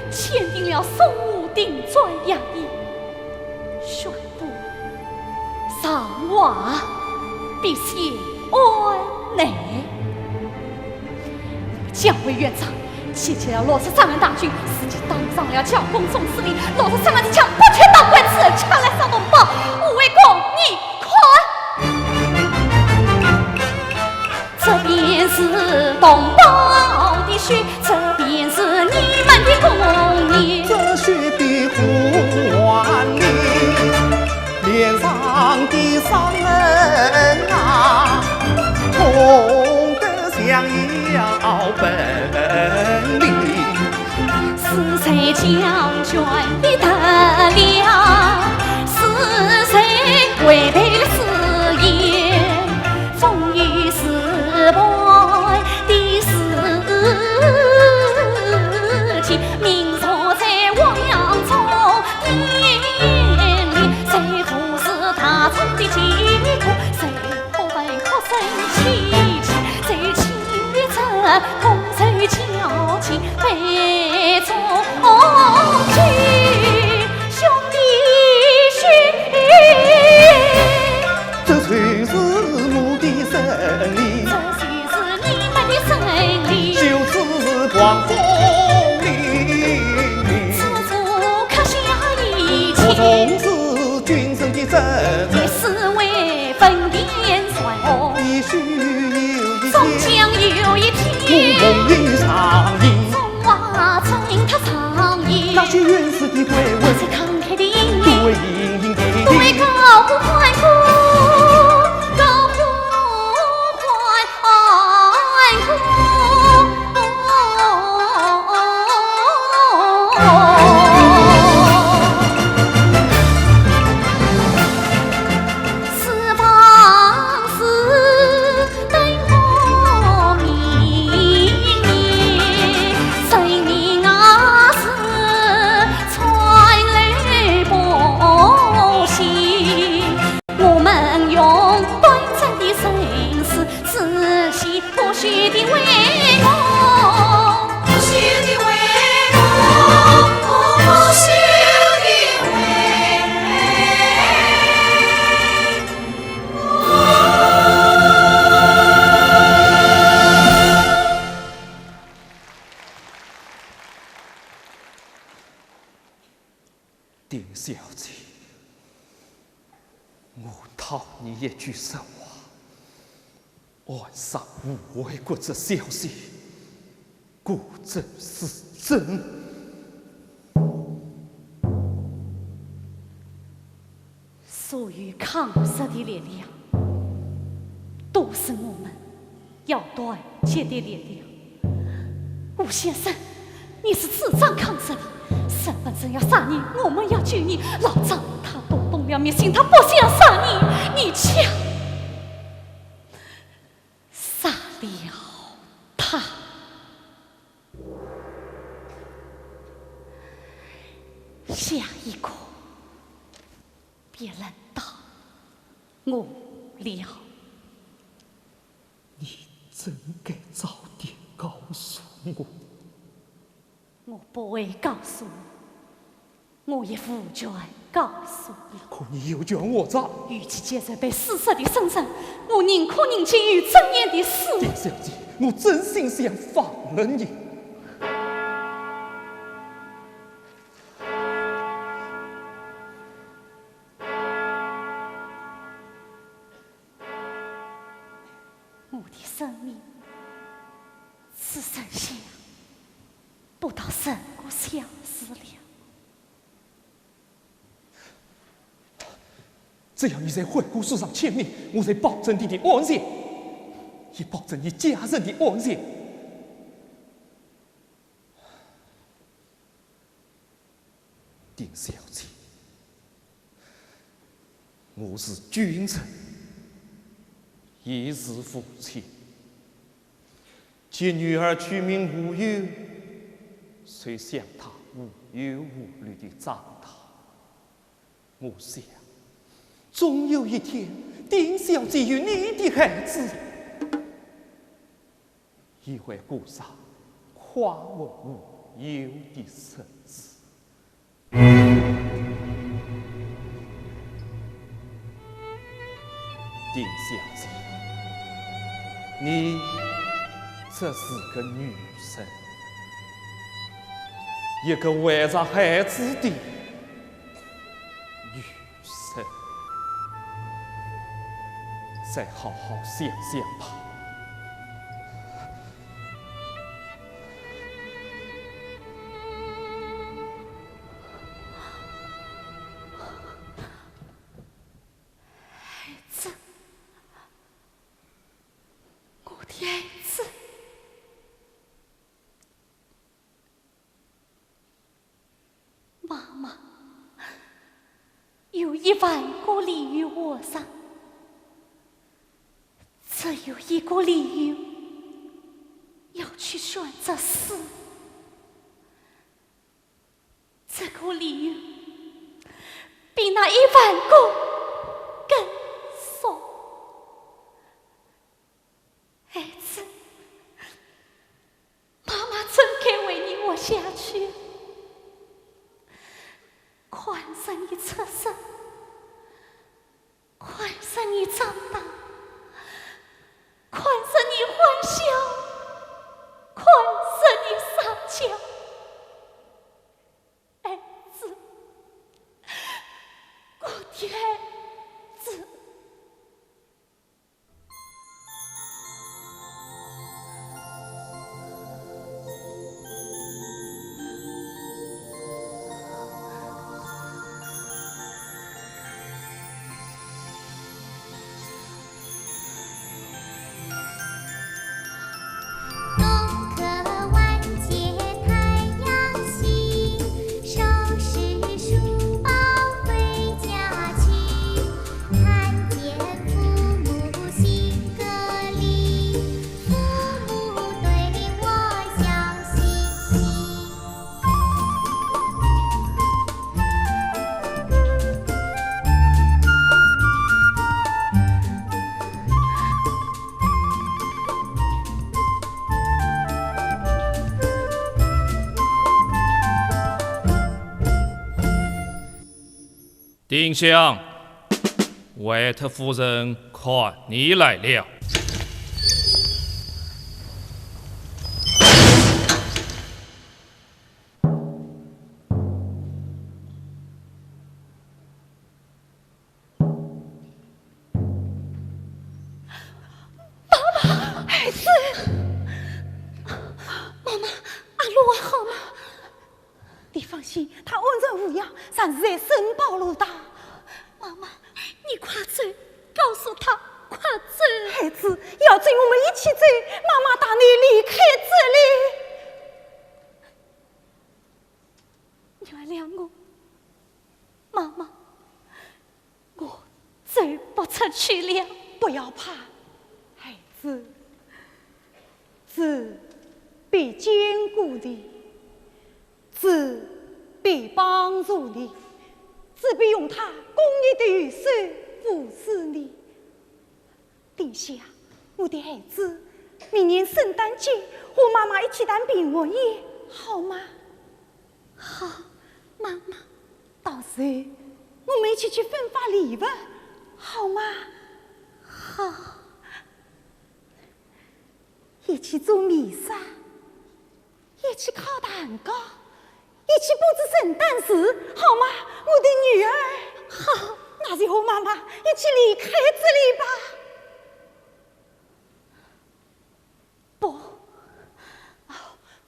签订了松武定专协议，宣布上瓦必先安内。蒋委员长集结了63万大军，司机当上了剿共总司令，63万的枪不全到关之后，抢来上东报，无为公你看，这便是东报的血，这便是你们的功业。这血比呼万里，脸上的伤痕啊，痛得像要奔离。是谁将军的得了？是谁违背了誓言？风雨失败的事情，明朝在汪洋中眼里，谁护是他冲的疾苦？谁后背哭声凄凄？谁骑着同仇矫情背中去？兄弟兄，这才是我的胜利，这就是你们的胜利。就此光须有一终天，将有一我天，梦里上映，中华正他上演，那些原始的回那文，些慷慨的音对乐，隐隐的对高呼欢呼，高呼欢呼。四方是灯火明灭，谁人啊是传来报喜？我们用端正的心思，仔细不虚的为我。不朽的为我，不朽的丁小姐，我讨你一句实话，岸上无外国这消息，果真是真。属于抗日的力量，都是我们要团结的力量。吴先生，你是主张抗日的，身份证要杀你，我们要救你。老张他都动了灭心，他不想杀你，你却杀了他。下一个，别轮到我了。你真该早点告诉我。我不会告诉你，我也无权告诉你。可你又叫我咋？与其接在被死杀的身上，我宁可宁情于正言的死。丁小姐，我真心想放了你。我的生命只剩下不到3个小时了。只要你在悔过书上签名，我才保证你的安全，也保证你家人的安全。丁小姐，我是军人，也是父亲。见女儿取名无忧，遂想她无忧无虑地长大。我想，终有一天，丁小姐与你的孩子也会过上快乐无忧的日子。丁小姐，你这是个女生，一个怀着孩子的女生，再好好想想吧。我的孩子，妈妈有1万个理由活着，只有一个理由要去选择死。这个理由比那1万个更少。孩子，妈妈真该为你活下去。宽恕你出生，宽恕你长大，宽恕你欢笑，宽恕你撒娇。孩子，我的孩子。丁香，维特夫人看你来了。孩子，妈妈，阿路还好吗？你放心，他安然无恙，暂时在申报路大。妈妈，你快走，告诉他快走。孩子，要走我们一起走。妈妈带你离开这里。原谅我，妈妈，我走不出去了。不要怕，孩子，子必坚固你，子必帮助你，子必用他公益的玉手扶持你。殿下，我的孩子，明年圣诞节和妈妈一起当平安夜，好吗？好，妈妈。到时我们一起去分发礼物，好吗？好。一起做弥撒，一起烤蛋糕，一起布置圣诞树，好吗？我的女儿。好，那就和妈妈一起离开这里吧。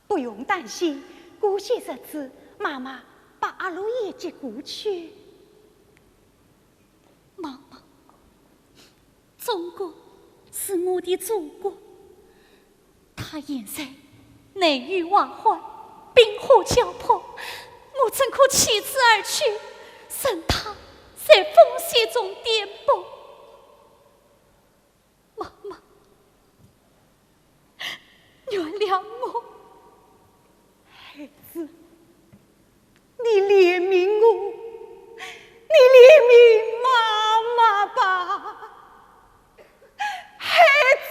不用担心，过些日子妈妈把阿路也接过去。妈妈，中国是我的祖国，它现在内忧外患，兵祸交迫，我怎可弃之而去，任它在风险中颠簸？妈妈，原谅我。孩子，你怜悯我，你怜悯妈妈吧，孩子。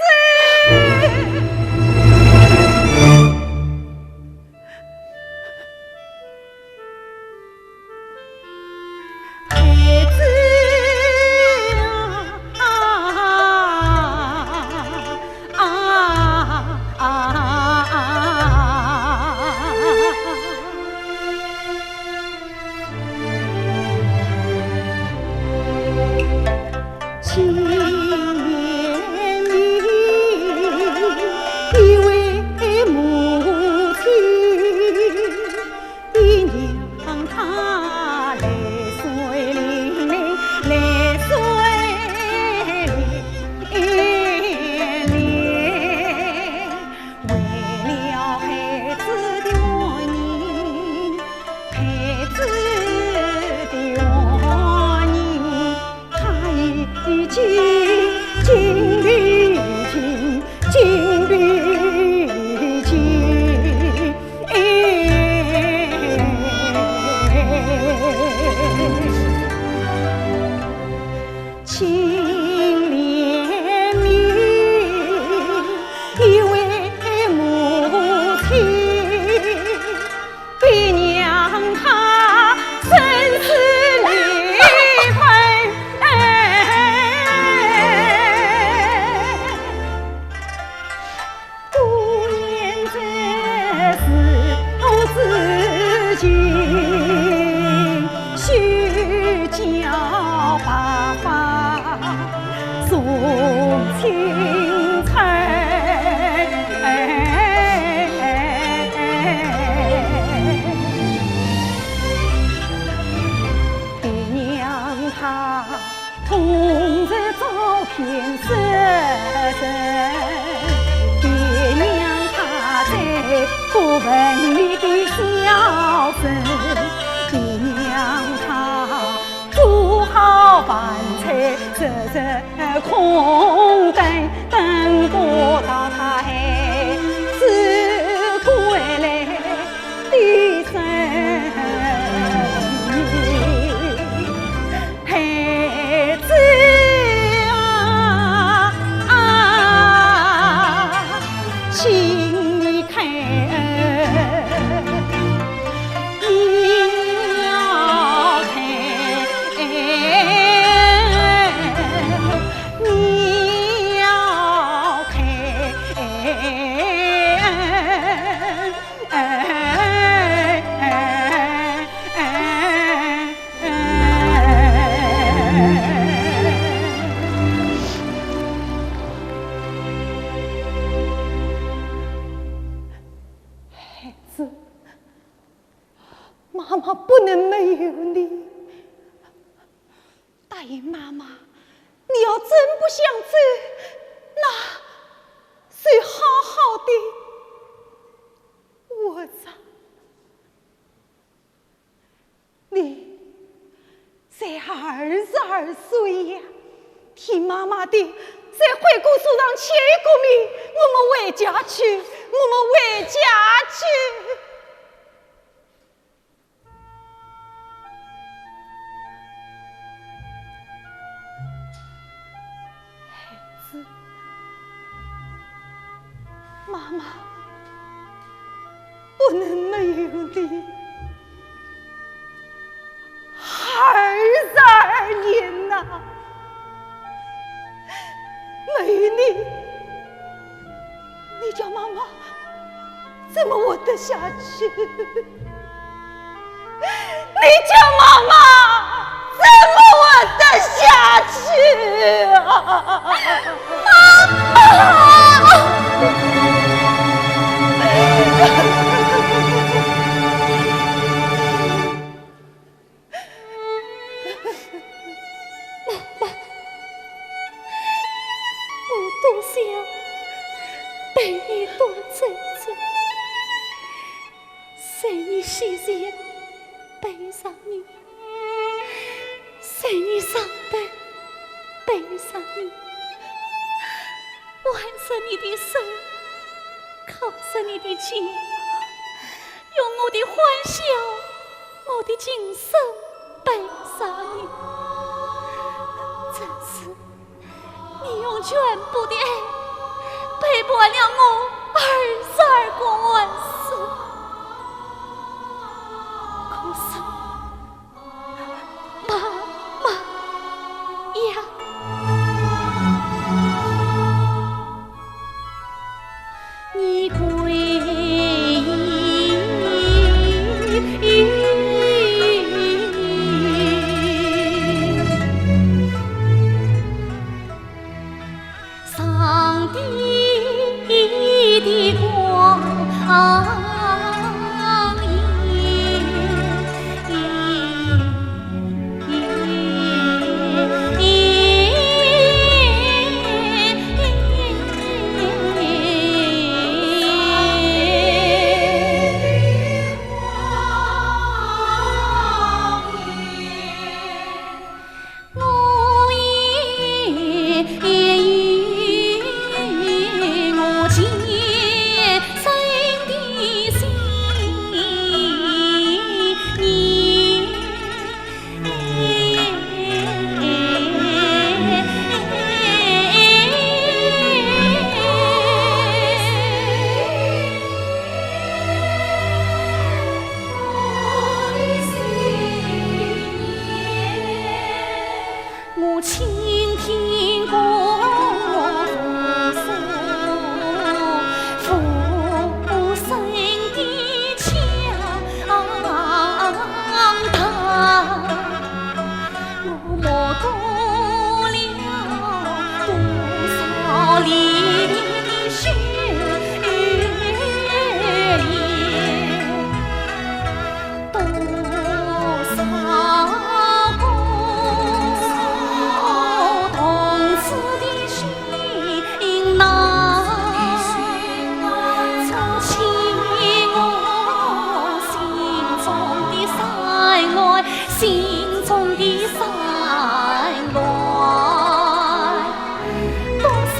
空等等过到他海，只归来的生意，孩子请你看，你要看。想走，那谁好好的活着？你才22岁呀，听妈妈的，在回顾书上签一个名，我们回家去，我们回家去。妈妈不能没有你22年呐，没有你，你叫妈妈怎么活得下去？你叫妈妈怎么活得下去啊？妈妈！多想陪你多走走，随你喜悦，背上你，随你伤悲，背上你，挽着你的手，靠着你的肩，用我的欢笑，我的精神背上你，真是。你用全部的爱陪伴了我22个晚上，可是妈妈呀，你归上帝的光多少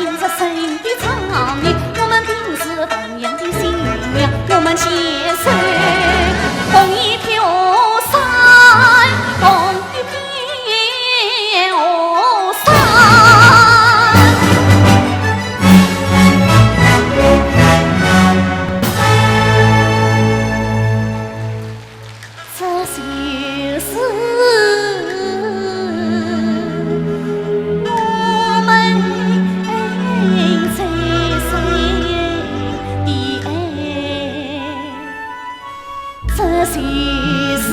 庆祝神的长年，我们平时同样的信仰，我们携手同一条山，同一条山。这就是我们在生的爱，这就是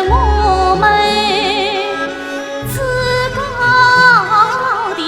我们自高的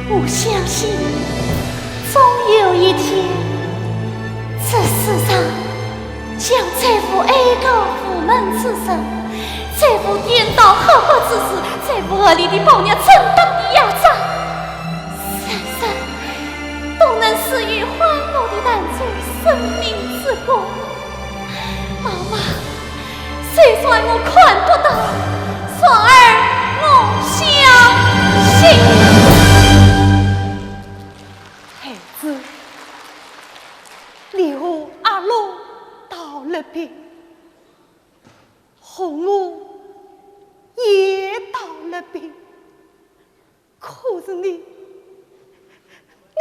我相信，总有一天，这世上将再无哀告苦闷之声，再无颠倒刻薄之事，再无恶劣的暴虐正当的压榨，人人都能施予欢乐的男主生命之光。妈妈，虽算我看不到，算儿我相信。刘阿龙到了病，红屋也到了病，可是你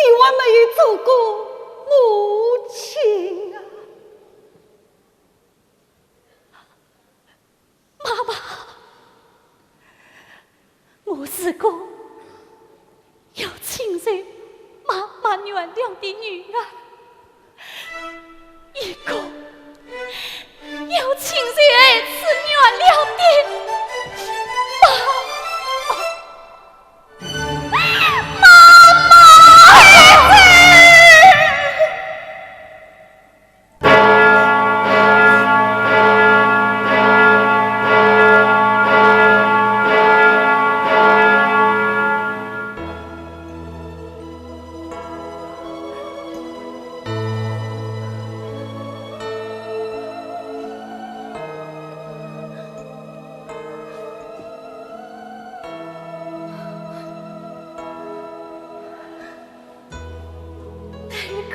还没有做过母亲啊！妈妈，我是个要亲受妈妈原谅的女儿，一个要亲受儿子原谅的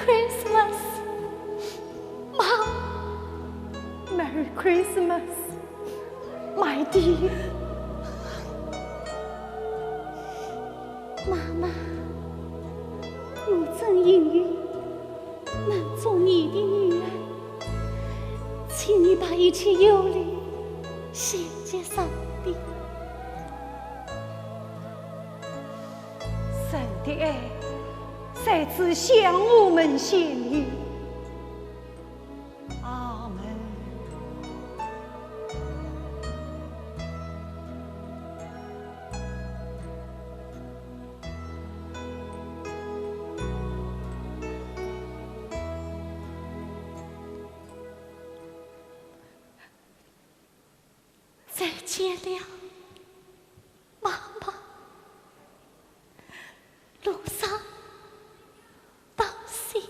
Christmas, Mom. Merry Christmas, my dear. 妈妈，我真幸运能做你的女儿，请你把一切忧虑献给上帝。神的爱再次向我们显现。阿门。再见了，妈妈。路上当心。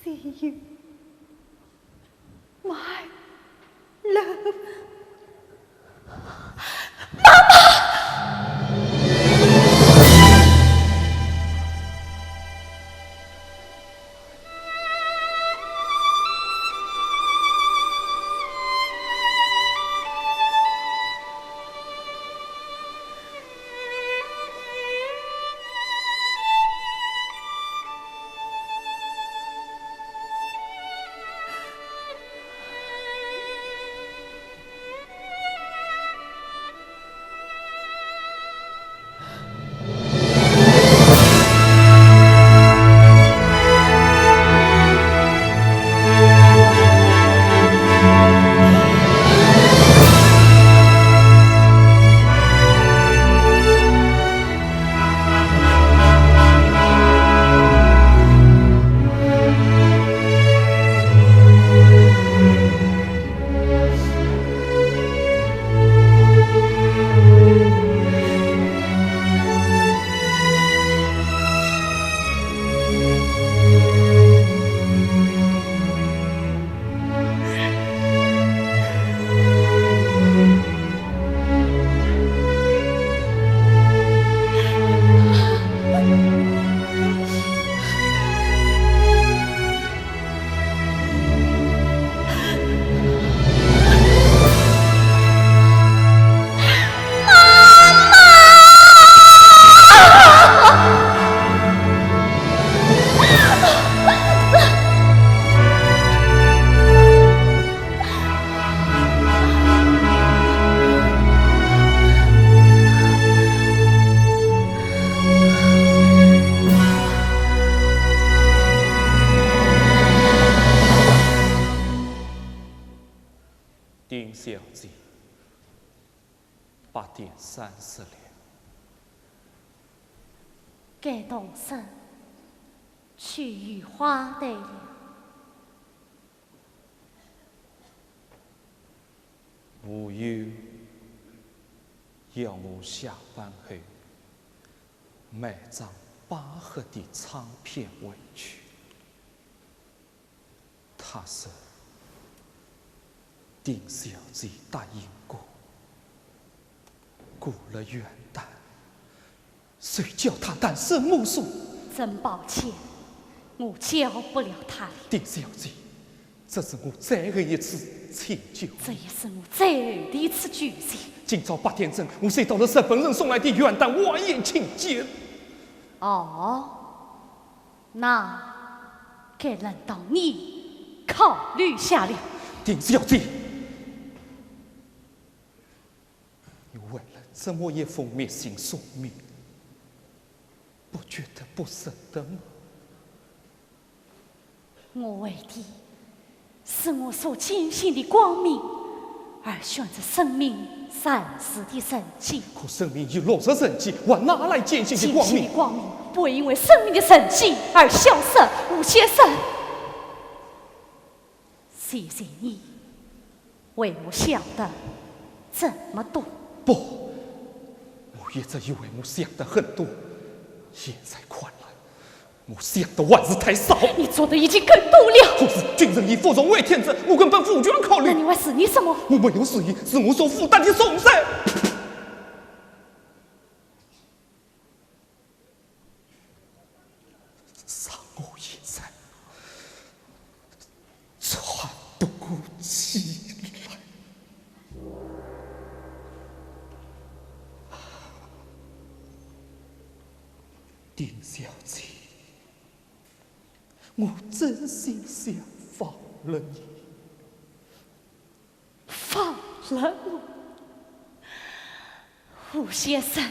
See you, my love. 妈小姐，8点30了。该动身去御花队了。无忧要我下班后买张巴赫的唱片回去。他说丁小姐答应过，过了元旦，谁叫他单身无数？真抱歉，我教不了他了。丁小姐，这是我最后一次请求。这也是我最后的一次举行。今早8点整，我收到了日本人送来的元旦晚宴请柬。哦，那该轮到你考虑下了。丁小姐，你为了这么一封灭信送命，不觉得不舍得吗？我为的是我所坚信的光明，而选择生命暂时的生计。可生命已落入人间，我哪来坚信的光明？坚信的光明不会因为生命的生计而消失。吴先生，谢谢你为我想的这么多。不，我一直以为我想的很多，现在看来，我想的还是太少。你做的已经更多了。可是军人以服从为天职，我根本不愿考虑。那你还是你什么？我没有事意，是我所负担的重担。让我现在喘不过气来。丁小姐，我真心想放了你。放了我，吴先生，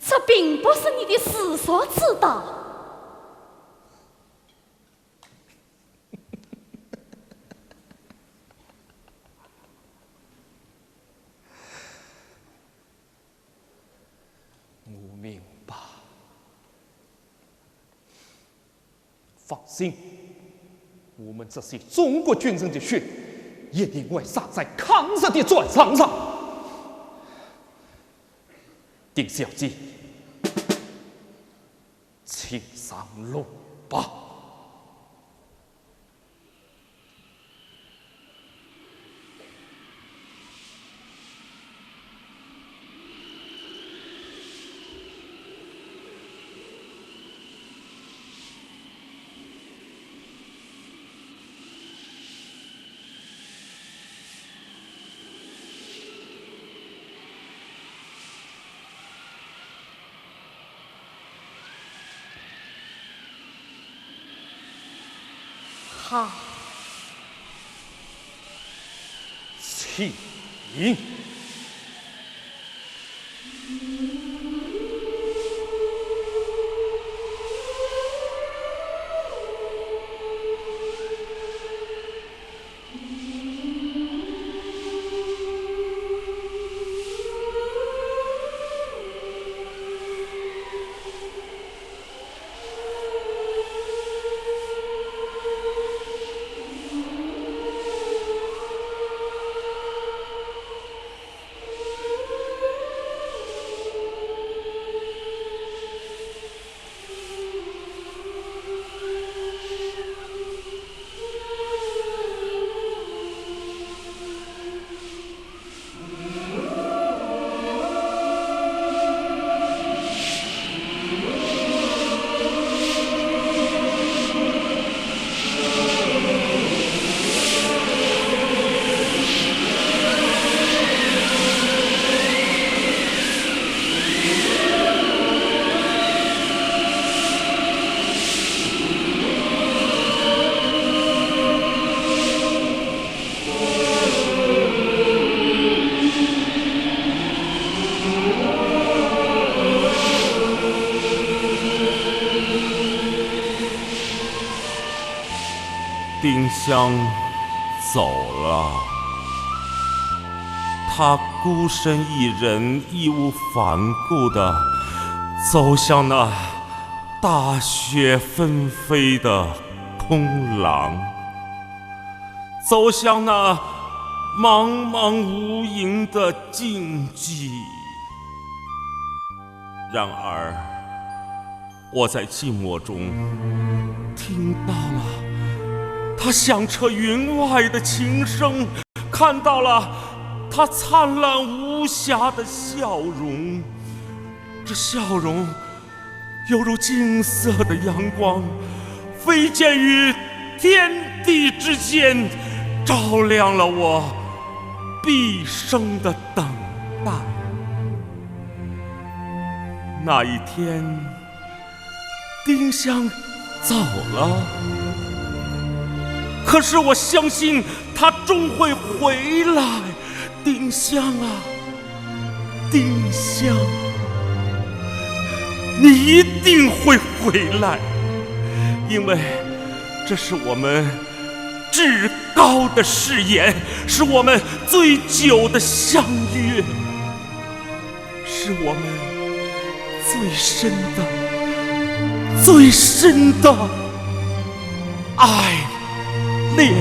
这并不是你的世所之道。我明白，放心，我们这些中国军人的血一定会洒在抗日的战场上。丁小姐，请上路吧。好，请。丁香走了。他孤身一人，义无反顾地走向那大雪纷飞的空廊，走向那茫茫无垠的荆棘。然而，我在寂寞中听到了他响彻云外的琴声，看到了他灿烂无瑕的笑容。这笑容犹如金色的阳光，飞溅于天地之间，照亮了我毕生的等待。那一天，丁香走了，可是我相信她终会回来。丁香啊，丁香，你一定会回来，因为这是我们至高的誓言，是我们最久的相约，是我们最深的爱恋。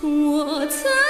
我曾